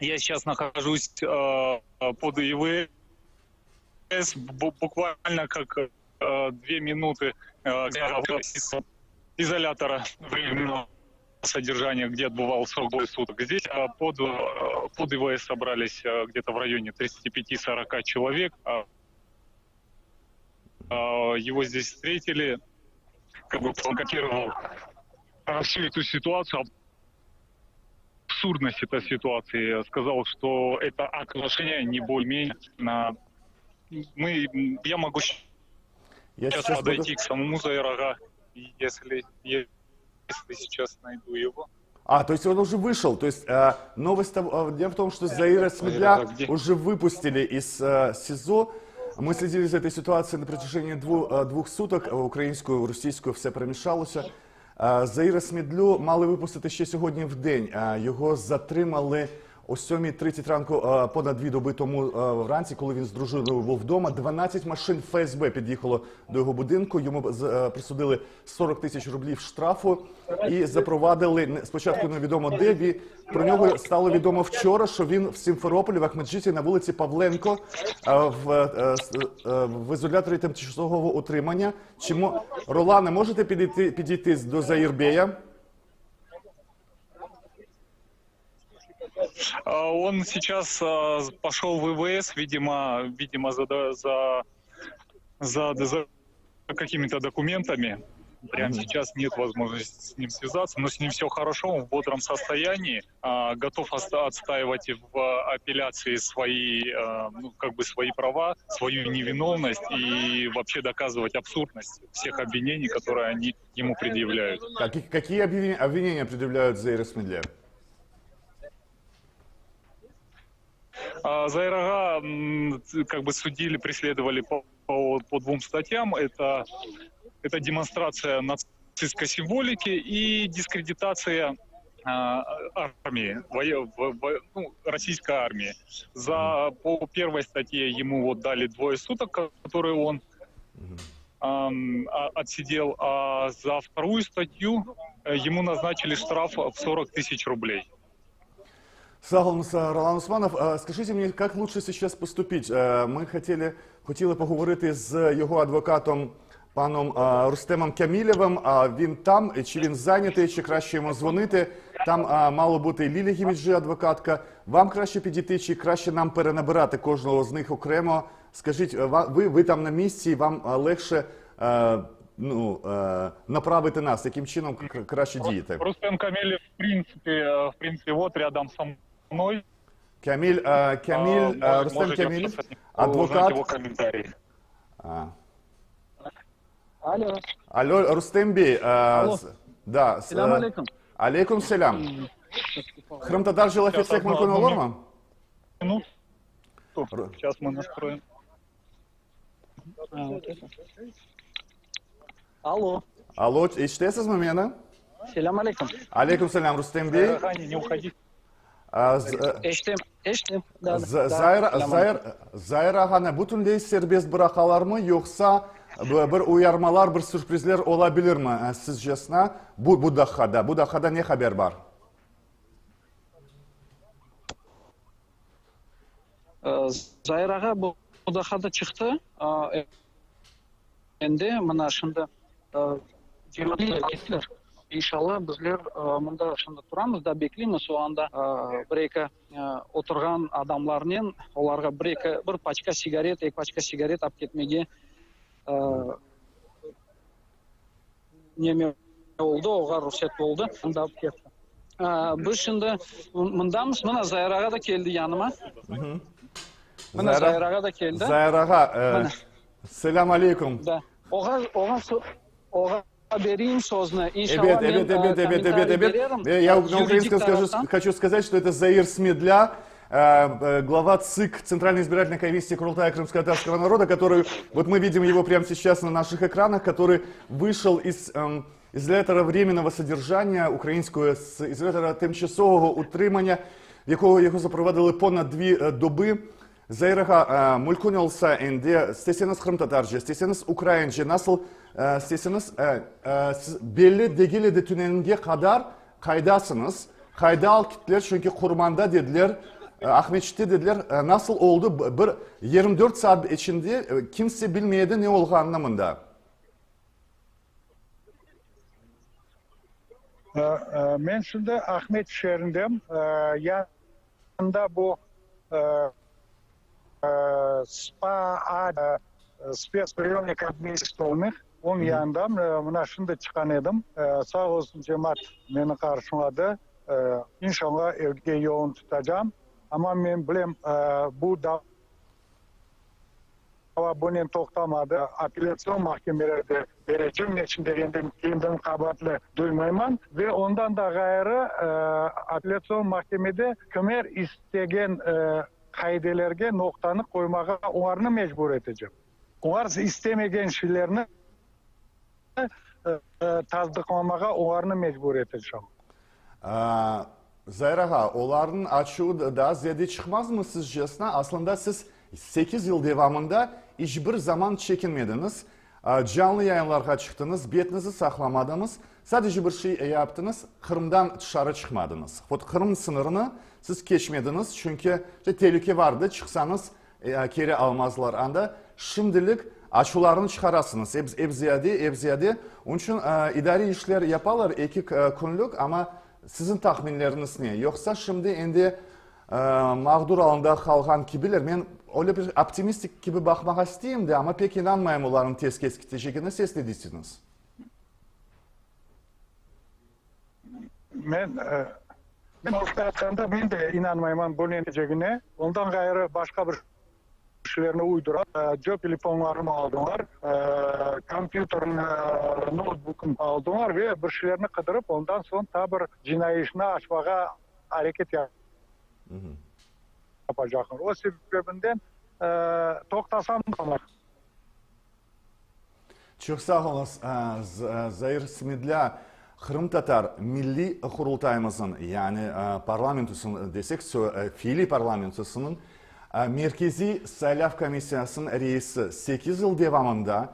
Я сейчас нахожусь под ИВС, буквально как 2 минуты из изолятора временного содержания, где отбывал срок двое суток. Здесь под ИВС собрались где-то в районе 35-40 человек. Его здесь встретили, как бы прокомментировал всю эту ситуацию, абсурдность этой ситуации, сказал, что это акт отношения не более-менее. Я могу сейчас подойти к самому Зайрага, если сейчас найду его. То есть он уже вышел. То есть новость в том, что Заира Смедля уже выпустили из СИЗО. Ми слідили за цією ситуацією на протяжении двох суток. Українською, російською все перемішалося. Заїра Смедлю мали випустити ще сьогодні в день. Його затримали о 7:30 ранку, понад 2 доби тому вранці, коли він з дружиною був вдома. 12 машин ФСБ під'їхало до його будинку. Йому присудили 40 тисяч рублів штрафу і запровадили, спочатку невідомо де, про нього стало відомо вчора, що він в Сімферополі, в Ахмеджиті, на вулиці Павленко, в ізоляторі тимчасового утримання. Ролане, можете підійти до Заїрбея? Он сейчас пошел в ИВС, видимо, за какими-то документами. Прямо сейчас нет возможности с ним связаться, но с ним все хорошо, он в бодром состоянии, готов отстаивать в апелляции свои права, свою невиновность и вообще доказывать абсурдность всех обвинений, которые они ему предъявляют. Какие обвинения предъявляют Заире Смедле? Зайрага судили, преследовали по 2 статьям. Это демонстрация нацистской символики и дискредитация армии, российской армии. По первой статье ему дали 2 суток, которые он отсидел, а за вторую статью ему назначили штраф в 40 тысяч рублей. Ролан Османов, скажите мне, как лучше сейчас поступить? Ми хотіли поговорити з його адвокатом паном Рустемом Камілєвим. Він там, чи він зайнятий, чи краще йому дзвонити? Там мало бути Лілія Гіміджі, адвокатка. Вам краще підійти, чи краще нам перенабирати кожного з них окремо? Скажіть, ви там на місці, вам легше направити нас? Яким чином краще діяти? Рустем Камілєв, в принципі, вот рядом со мной. Рустем Камилев, адвокат. Алло, Рустем Бей. Да. Селам алейкум. Алейкум селям. Храм-Татар Желафицек Мункун Олорма? Сейчас мы настроим. Алло. Алло, eshitesizmi meni? Selam aleyküm. Aleyküm selam Rustem Bey. Не уходи. Eshitdim. Zayrag'ani butunlay serbest bırakalır yoksa bir uyarmalar, bir sürprizler olabilir mi sizcesine bu dakikada? Bu dakikada ne haber var? Zayraga bu dakikada çıktı. Endi mana shunda ketdilar. İnşallah bizler mında shunda turamiz da beklaymiz o anda bir-iki o'tirgan adamlarning ularga bir pachka sigaret, iki pachka sigaret olib ketmaga neme oldu, oğa ruxsat bo'ldi, unda olib ketdi. Biz shunda mındamiz, mana Zayraga da keldi yanıma. Mana Zayraga da keldi. Zayraga, selam aleyküm. Oğa берем соzni. İnşallah evet. Я на украинском хочу сказать, что это Заир Смедля, глава ЦИК, Центральной избирательной комиссии Курултая крымско-татарского народа, который, вот мы видим его прямо сейчас на наших экранах, который вышел из ізолятора временного содержання українського, з ізолятора тимчасового утримання, якого його запровадили понад 2 доби. Zayraga mülkün olsa ende isteseniz Kırım Tatarca, isteseniz Ukrayince nasıl siz belli Degiledi tüneline kadar kaydasınız. Kayda al kitler çünkü kurmanda dediler, Ahmetçik'te dediler nasıl oldu? Bir 24 saat içinde kimse bilmeyedi ne olduğu anlamında. Ben şimdi Ahmet şehrindeyim. Yanında bu spetspriemnik administrasyonu onun yanında mına şimdi çıkan edim. Sağ olsun cemaat beni karşıladı. İnşallah evde yoğun tutacağım. Ama ben bileyim bu dava bunun toktamadı. Apellasyon mahkemelerde vereceğim içinde kendim kabahatli duymayman. Ve ondan da gayrı apellasyon mahkemede kömer istegen kaydelerge noktani koymağa onlarını mecbur edeceğim. Onlar istemegen şeylerini tasdiklamağa onlarını mecbur edeceğim. Zayraga, onların açığı da ziyade çıkmaz mı sizcesine? Aslında siz 8 yıl devamında hiçbir zaman çekinmediniz. Canlı yayınlara çıktınız, betinizi saklamadınız. Sadece bir şey yaptınız, Kırım'dan dışarı çıkmadınız. Kırım sınırını siz geçmediniz çünkü tehlike vardı. Çıksanız geri almazlar anda. Şimdilik açılarını çıkarasınız. Ev ziyade. Onun için idari işler yaparlar 2 günlük ama sizin tahminleriniz ne? Yoksa şimdi indi mağdur alanda kalgan gibiler. Ben öyle bir optimistik gibi bakmak isteyeyim de ama pek inanmayayım onların tez gideceğine siz ne diyorsunuz? Ben ortalıkta ben de inanmayman bunun edeceğine. Ondan gayrı başka bir şeylerine uydurar. Cep telefonlarımı aldılar. Kompüterin, notebook'um aldılar ve bir şeylerini kıdırıp ondan sonra tabi cinayi işini açmağa hareket yapacaklar. O sebebinden toktasam da. Çok sağ olun Zayir Smedla. Kırım Tatar Milli Kurultayımızın yani parlamentosunun desek fiili parlamentosunun Merkezi Saylav Komisyası'nın reisi 8 yıl devamında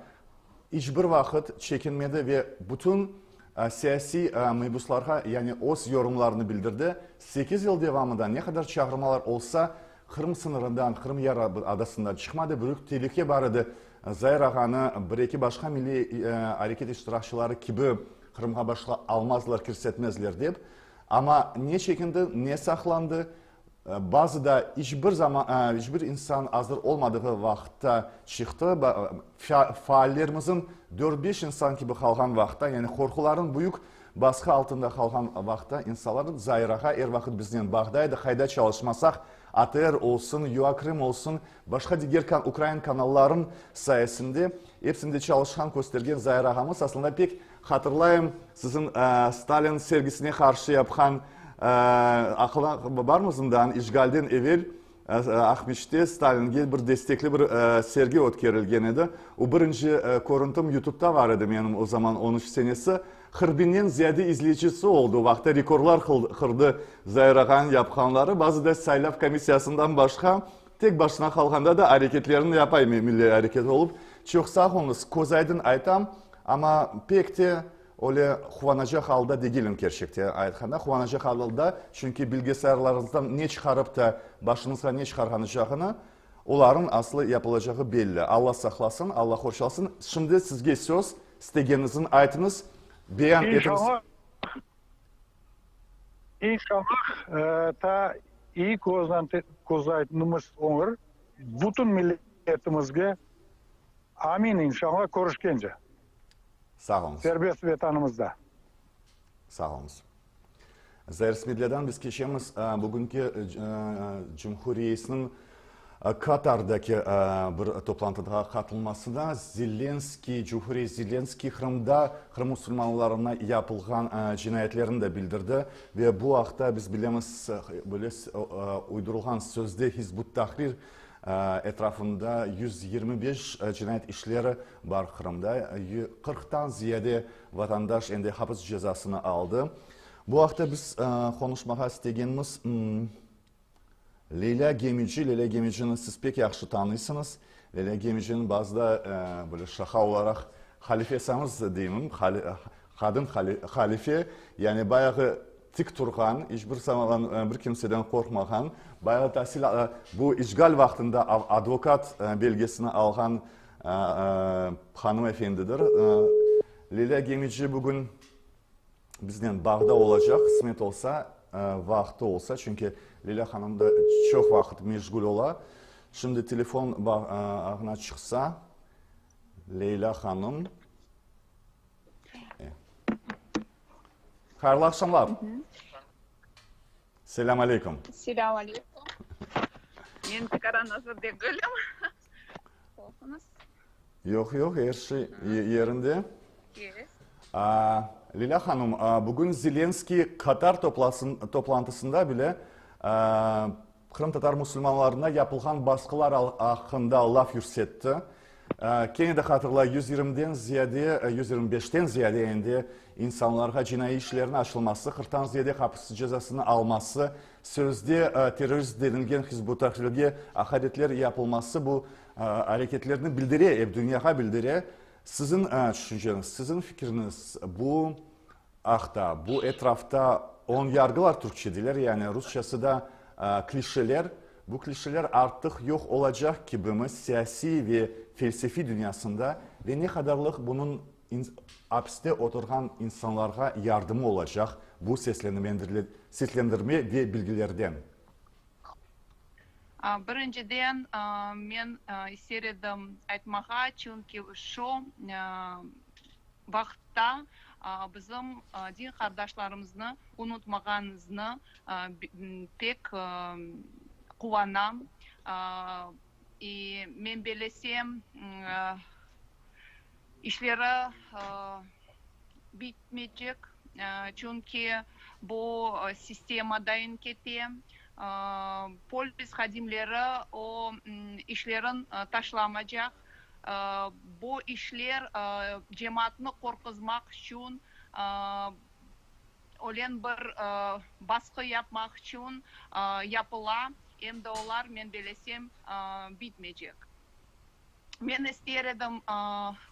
hiçbir vakit çekinmedi ve bütün siyasi mebuslara yani öz yorumlarını bildirdi. 8 yıl devamında ne kadar çağırmalar olsa Kırım sınırından, Kırım Yarımadası'ndan çıkmadı. Büyük tehlike vardı. Zayraga'nı bir-iki başka milli hareket iştirakçıları gibi Kırım'a başka almazlar, kirsetmezler deyip. Ama ne çekindi, ne saklandı? Bazıda hiçbir insan hazır olmadığı vakitte çıktı. Faallerimizin 4-5 insan gibi kalgan vakitte, yani korkuların büyük baskı altında kalgan vakitte insanların Zayraga her vakit bizden bağdaydı. Hayda çalışmasak, ATR olsun, Yuakrim olsun, başka diğer Ukrayna kanalların sayesinde hepsinde çalışkan göstergen Zayraga'mız aslında pek hatırlayayım sizin Stalin sergisine karşı yapılan akıla var mısından işgalden evvel Ахмиште Сталинге bir destekli bir sergi ötkərilgen edi. O birinci koruntum YouTube'da var idi benim o zaman 13 senesi. 40.000'den ziyade izleyicisi oldu. O vaxtda rekorlar kırdı Zayrağan yapkanları. Bazı da saylaf komisiyasından başka tek başına kalkanda da hareketlerini yapay milli hareket olup. Çok sağ olunuz. Kozaydın aytam ama pek de öyle kuvanacak halda değilim gerçekten aytkanda. Kuvanacak halda çünkü bilgisayarlarınızdan ne çıkarıp da başınıza ne çıkaracağını onların aslı yapılacağı belli. Allah saklasın, Allah hoşlasın. Şimdi sizge söz, istegenizin aytınız. Beyan etiniz. İnşallah ta iyi kozaytınımız olur. Bütün milletimizge amin inşallah görüşkence. Sağ olun. Serbest vatanımızda. Sağ olun. Zayrs Medyadan biz geçemiz bugünkü Cumhuriyetinin Katar'daki bir toplantıda katılmasında Cumhuriyet Zelenski Kırım Müslümanlarına yapılgan cinayetlerini de bildirdi ve bu hafta biz bilemiz böyle uydurulgan sözde Hizbut Tahrir etrafında 125 cinayet işleri var Kırım'da. 40'tan ziyade vatandaş endi hapis cezasını aldı. Bu hafta biz konuşmağa istegenimiz Leyla Gemici'nin siz pek yaxşı tanıysınız. Leyla Gemici'nin bazıda böyle şaka olarak halifesiniz diyeyim. Kadın halife yani bayağı tik turgan, hiçbir zaman bir kimseden korkmagan, bayağı tahsil bu işgal vaktinde advokat belgesini algan hanımefendidir. Leyla Gemici bugün bizden bağda olacak, kısmet olsa, vakti olsa çünkü Leyla Hanım da çok vakit meşgul ola. Şimdi telefon ağına çıksa Leyla Hanım. Hayırlı akşamlar. Selamun aleyküm. Selamun aleyküm. Men Tikara Nazırbek Gülüm. Yok her şey yerinde. Leyla Hanım, bugün Zelenski Katar toplantısında bile Kırım Tatar Müslümanlarına yapılgan baskılar hakkında laf yükseltti. Kene de hatırla 125'ten ziyade endi insanlara cinayi işlerin açılması, 40'tan ziyade hapis cezasını alması, sözde terörist denilgen Hizbut Tahrir'e ahadetler yapılması bu hareketlerini bildiriyor, dünyaya bildiriyor. Sizin düşünceniz, sizin fikriniz bu akta, bu etrafta on yargılar Türkçediler yani Rusçası da klişeler. Bu klişeler artık yok olacak gibi mi siyasi ve felsefi dünyasında ve ne kadarlık bunun hapiste oturan insanlara yardımı olacak bu seslendirme ve bilgilerden? Birinciden men istedim aytmağa çünkü şu vaqtda bizim din kardeşlerimizni unutmağınızını pek kuvanam. Men bilesem işleri bitmeyecek çünkü bu sistemadan kete polis hadimleri o işlerin taşlamayacak. Bu işler cemaatini korkutmak için olan bir baskı yapmak için yapılan hem de onlar men bilesem bitmeyecek. Men isterim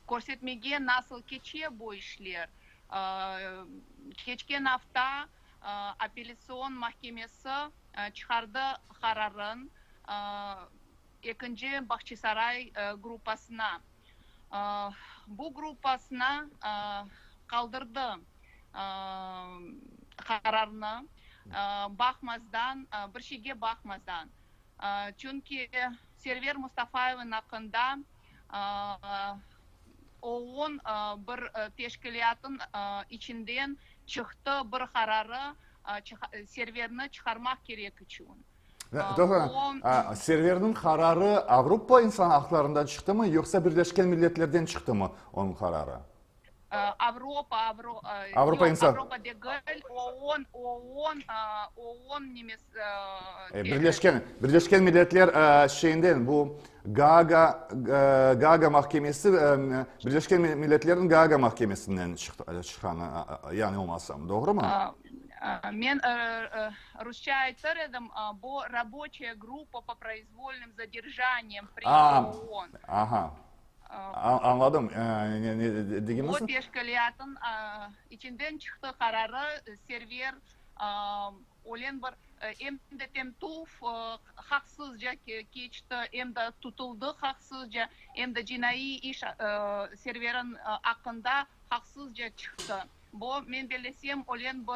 görsetmege nasıl geçiyor bu işler. Geçen hafta apellasyon mahkemesi çıkardı kararın ikinci Bahçesaray grupasına. Bu grupasına kaldırdı kararını bakmazdan, bir şeye bakmazdan. Çünkü Server Mustafayev'in hakkında onun bir teşkilatın içinden çıktı bir kararı serverini çıkarmak gerek için. Serverinin kararı Avrupa insan haklarından çıktı mı yoksa Birleşken Milletler'den çıktı mı onun kararı? Avrupa insan. Avrupa değil, OON немес. Birleşken Milletler şeyinden bu Gaaga Mahkemesi Birleşken Milletler'in Gaaga Mahkemesi'nden çıkan yani olmazsam doğru mu? Мен Rusça айтар edim, bu рабочая группа по произвольным задержаниям при ООН. Aha. Anladım. Bu peşkiliyatın içinden çıktı kararı server olen bir hem de temtuf haksızca geçti hem de tutuldu haksızca hem de cinayi iş serverin hakkında haksızca çıktı. Bu men bilesem olen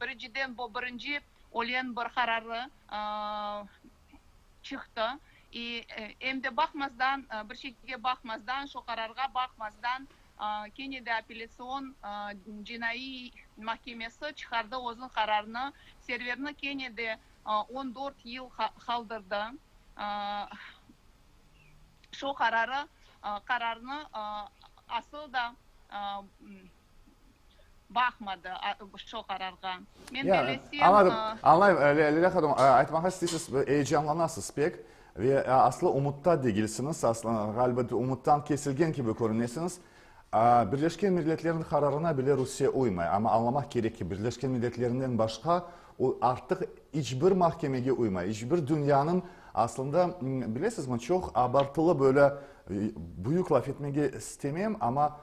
birinciden bu birinci olen bir kararı çıktı. Hem de bakmazdan, bir şekilde bakmazdan, şu kararga bakmazdan Kenne'de apellasyon cinayi mahkemesi çıkardı onun kararını. Serverini Kenne'de 14 yıl kaldırdı. Şu kararını asıl da bakmadı şu kararga. Anladım. Anlayayım. Leyla Hanım, aytmak istiyorsunuz, heyecanlanasınız pek. Ve aslı umutta değilsiniz. Aslında galiba umuttan kesilgen gibi görünüyorsunuz. Birleşken Milletler'in kararına bile Rusya uymay. Ama anlamak gerek ki Birleşken Milletler'inden başka o artık hiçbir mahkemeye uymay. Hiçbir dünyanın aslında bilirsiniz mi çok abartılı böyle büyük laf etmeyi istemeyeyim ama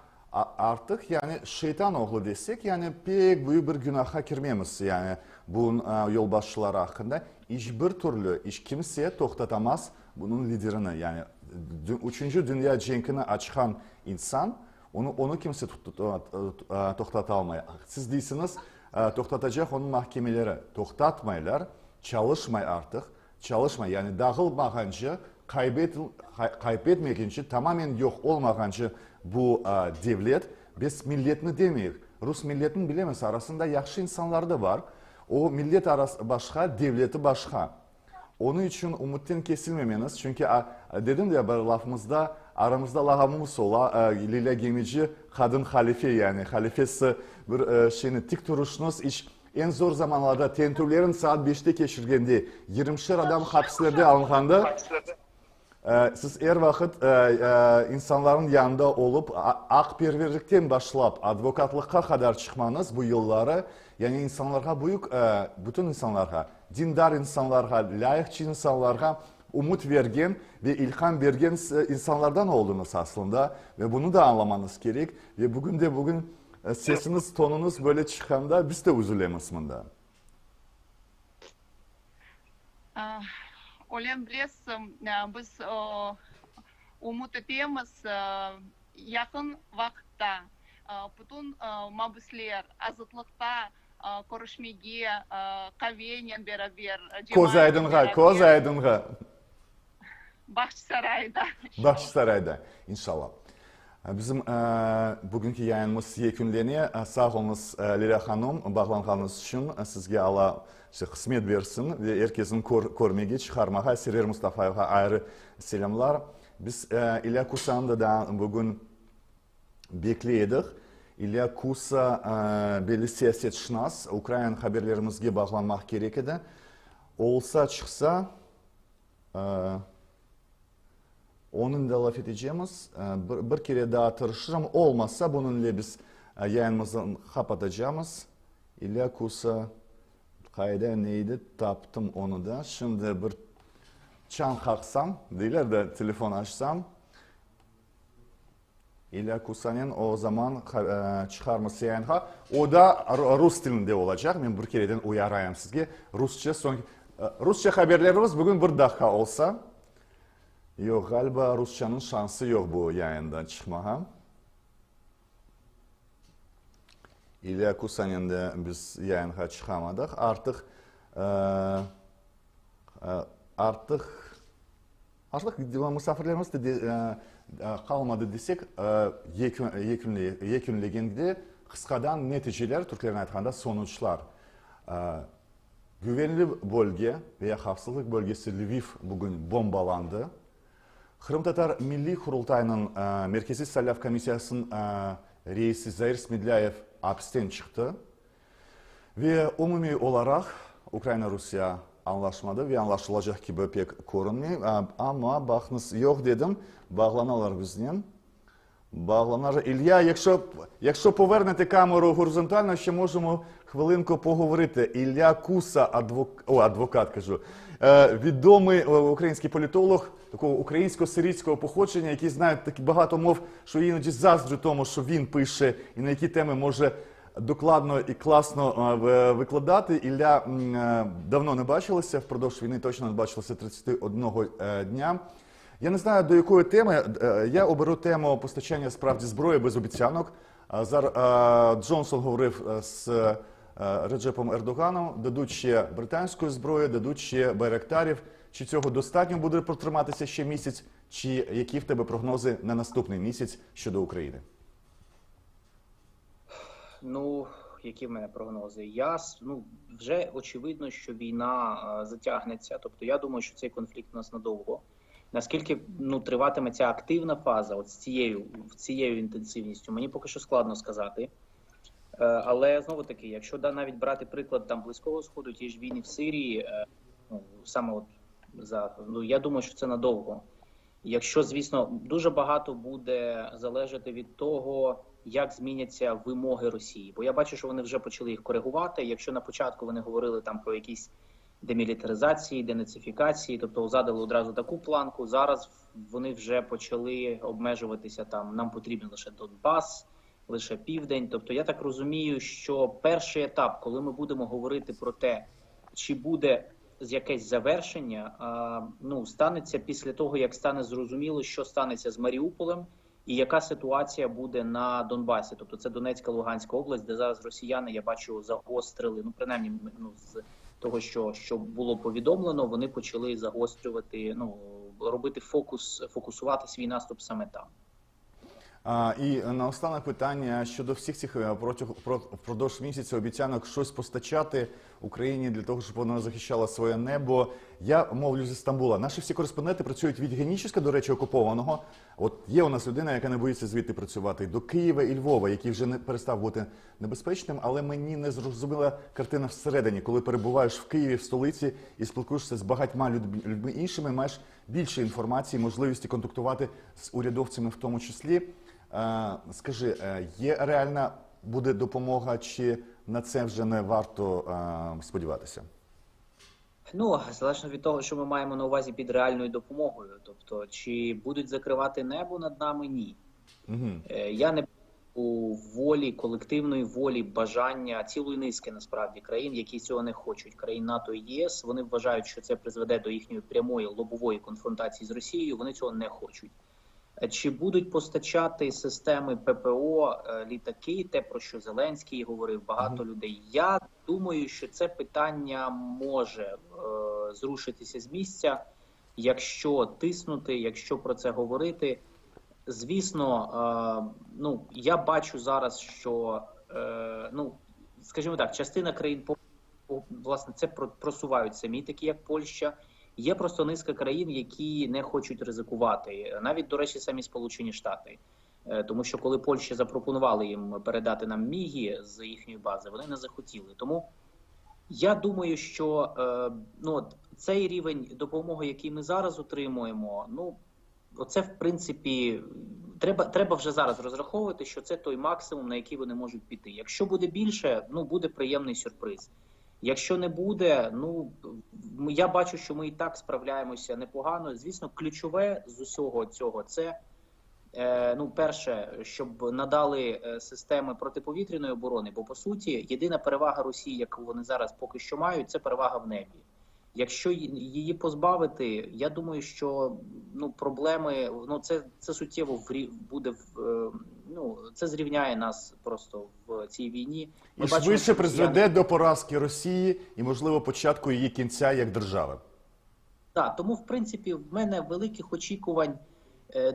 artık yani şeytan oğlu desek yani pek büyük bir günaha girmemiz yani bu yolbaşçıları hakkında hiçbir türlü hiç kimse toktatamaz bunun liderini yani 3. Dünya Cengi'ni açan insan onu kimse toktatamay. Siz değilsiniz toktatacak onun mahkemeleri toktatmaylar çalışmay artık çalışmay yani dağılmaganca kaybetmeyince tamamen yok olmaganca bu devlet biz milletini demeyiz. Rus milletinin bilemez arasında yaxşı insanlar da var. O millet arası başka, devleti başka. Onun için umuttan kesilmemeniz. Çünkü dedim ya bir lafımızda aramızda lahamımız ola Leyla Gemici kadın halife yani halifesi bir şeyini tik duruşunuz iş en zor zamanlarda tentürlerin saat 5'te geçirgende 20'şer adam hapislerde alınğanda siz her vakit insanların yanında olup akperverlikten başlayıp advokatlıkka kadar çıkmanız bu yılları yani insanlara bütün insanlara dindar insanlara layıkçı insanlara umut vergen ve ilham vergen insanlardan oldunuz aslında ve bunu da anlamanız gerek ve bugün sesiniz tonunuz böyle çıkanda biz de üzülemiz bunda. Olen bilesem biz umut etemiz yakın vakitte bütün mabusler azıtlıkta görüşmeye kahveyle beraber Koz Aydın'a Bahçesaray'da inşallah. Bizim bugünkü yayınımız yekunleniyor. Sağ olunuz Leyla Hanım, bağlanğanınız için sizge Allah kısmet versin ve herkesin görmeye çıkarmağa Serer Mustafa'ya ayrı selamlar. Biz İlya Kusa'nda da bugün bekleyedik. İlya Kusa belli siyasetşinas, Ukrayna haberlerimizge bağlanmak gerek edi. Olsa çıksa onun da laf edeceğimiz bir kere daha tırışırım. Olmazsa bununla biz yayınımızı kapatacağımız. İlya Kusa kayda neydi taptım onu da. Şimdi bir çan kalksam, değiller de telefon açsam. İlya Kusa'nın o zaman çıkarması yayınha. O da Rus dilinde olacak. Ben bir kereden uyarayım sizge. Rusça haberlerimiz bugün bir dakika olsa. Yok galiba Rusçanın şansı yok bu yayından çıkmağa. İlya Kusa'nın da biz yayına çıkamadık. Artık misafirlerimiz de kalmadı desek yekünlegende kıskadan neticeler Türklerin aytganda sonuçlar. Güvenli bölge veya hafızlık bölgesi Lviv bugün bombalandı. Кырым-татар милли курултайынын меркези сайлау комиссиясынын рейси Заир Смедляев апстен чыкты. Ve umumi olarak Ukrayna-Rusya anlaşmadı ve anlaşılacak gibi pek görünmüyor. Ama bakınız yok dedim, bağlanırlar bizden. Bağlanır. Ілля, якщо повернете камеру горизонтально, ще можемо хвилинку поговорити. Ілля Куса, адвокат, кажу, відомий український політолог, такого українсько-сирійського походження, який знає такі багато мов, що іноді заздрю тому, що він пише і на які теми може докладно і класно викладати. Ілля давно не бачилися, впродовж війни точно не бачилися 31 дня. Я не знаю, до якої теми. Я оберу тему постачання справді зброї без обіцянок. Зараз Джонсон говорив з Реджепом Ердоганом, дадуть ще британської зброї, дадуть ще байрактарів. Чи цього достатньо буде протриматися ще місяць, чи які в тебе прогнози на наступний місяць щодо України? Ну, які в мене прогнози? Вже очевидно, що війна затягнеться. Тобто я думаю, що цей конфлікт у нас надовго. Наскільки триватиме ця активна фаза от з цією інтенсивністю, мені поки що складно сказати. Але знову таки, якщо навіть брати приклад там Близького Сходу, ті ж війни в Сирії, я думаю, що це надовго. Якщо, звісно, дуже багато буде залежати від того, як зміняться вимоги Росії. Бо я бачу, що вони вже почали їх коригувати. Якщо на початку вони говорили там про якісь демілітаризації, денацифікації, тобто задали одразу таку планку, зараз вони вже почали обмежуватися там, нам потрібен лише Донбас, лише Південь. Тобто я так розумію, що перший етап, коли ми будемо говорити про те, чи буде якесь завершення, станеться після того, як стане зрозуміло, що станеться з Маріуполем і яка ситуація буде на Донбасі. Тобто це Донецька, Луганська область, де зараз росіяни, я бачу, загострили, принаймні, з того, що було повідомлено, вони почали загострювати, робити фокусувати свій наступ саме там. І наостанок питання щодо всіх цих впродовж місяця обіцянок щось постачати Україні для того, щоб вона захищала своє небо. Я мовлю зі Стамбула. Наші всі кореспонденти працюють від Генічеська, до речі, окупованого. От є у нас людина, яка не боїться звідти працювати, до Києва і Львова, який вже не перестав бути небезпечним, але мені не зрозуміла картина всередині, коли перебуваєш в Києві, в столиці і спілкуєшся з багатьма людьми іншими, маєш більше інформації, можливості контактувати з урядовцями в тому числі. Скажи, є реальна буде допомога, чи на це вже не варто сподіватися? Залежно від того, що ми маємо на увазі під реальною допомогою. Тобто, чи будуть закривати небо над нами? Ні. Я не у волі, колективної волі, бажання цілої низки, насправді, країн, які цього не хочуть. Країн НАТО і ЄС, вони вважають, що це призведе до їхньої прямої лобової конфронтації з Росією, вони цього не хочуть. Чи будуть постачати системи ППО, літаки, те, про що Зеленський говорив, багато людей? Я думаю, що це питання може зрушитися з місця, якщо тиснути, якщо про це говорити. Звісно, я бачу зараз, що, скажімо так, частина країн, власне, це просувають самі, такі як Польща. Є просто низка країн, які не хочуть ризикувати. Навіть, до речі, самі Сполучені Штати. Тому що коли Польща запропонували їм передати нам Міги з їхньої бази, вони не захотіли. Тому я думаю, що цей рівень допомоги, який ми зараз отримуємо, оце, в принципі, треба вже зараз розраховувати, що це той максимум, на який вони можуть піти. Якщо буде більше, буде приємний сюрприз. Якщо не буде, я бачу, що ми і так справляємося непогано. Звісно, ключове з усього цього – це, перше, щоб надали системи протиповітряної оборони, бо, по суті, єдина перевага Росії, яку вони зараз поки що мають, це перевага в небі. Якщо її позбавити, я думаю, що проблеми, це суттєво буде, це зрівняє нас просто в цій війні. І швидше призведе до поразки Росії і, можливо, початку її кінця як держави. Так, тому, в принципі, в мене великих очікувань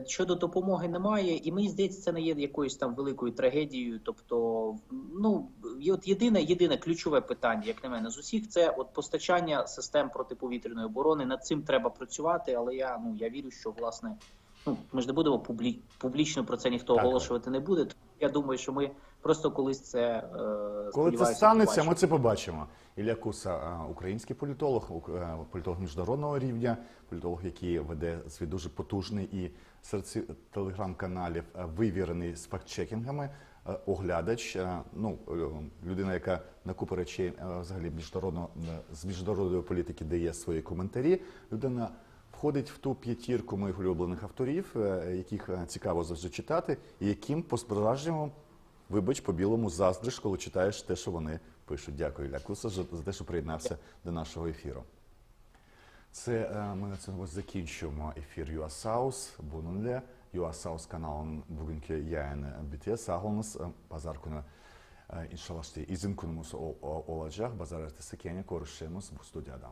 Щодо допомоги немає, і мені здається, це не є якоюсь там великою трагедією. Тобто, ну, і от єдине ключове питання, як на мене, з усіх, це от постачання систем протиповітряної оборони. Над цим треба працювати, але я вірю, що, власне, ми ж не будемо публічно про це ніхто оголошувати не буде. Тому я думаю, що ми просто колись це коли це станеться, ми це побачимо. Ілля Куса, український політолог, політолог міжнародного рівня, політолог, який веде свій дуже потужний і серед телеграм-каналів вивірений з фактчекінгами, оглядач, людина, яка на купу речей взагалі з міжнародної політики дає свої коментарі. Людина входить в ту п'ятірку моїх улюблених авторів, яких цікаво завжди читати, і яким по-справжньому, вибач, по-білому заздриш, коли читаєш те, що вони пишуть. Дякую, Ілля Куса, за те, що приєднався до нашого ефіру. Це ми на цьому закінчуємо ефір UASAUS. Bununla UASAUS kanalının bugünkü yayını bitiyor. Sağ olunuz. Pazar günü inşallah izin konumuz olacak. Pazar ertesi görüşürüz bu stüdyoda.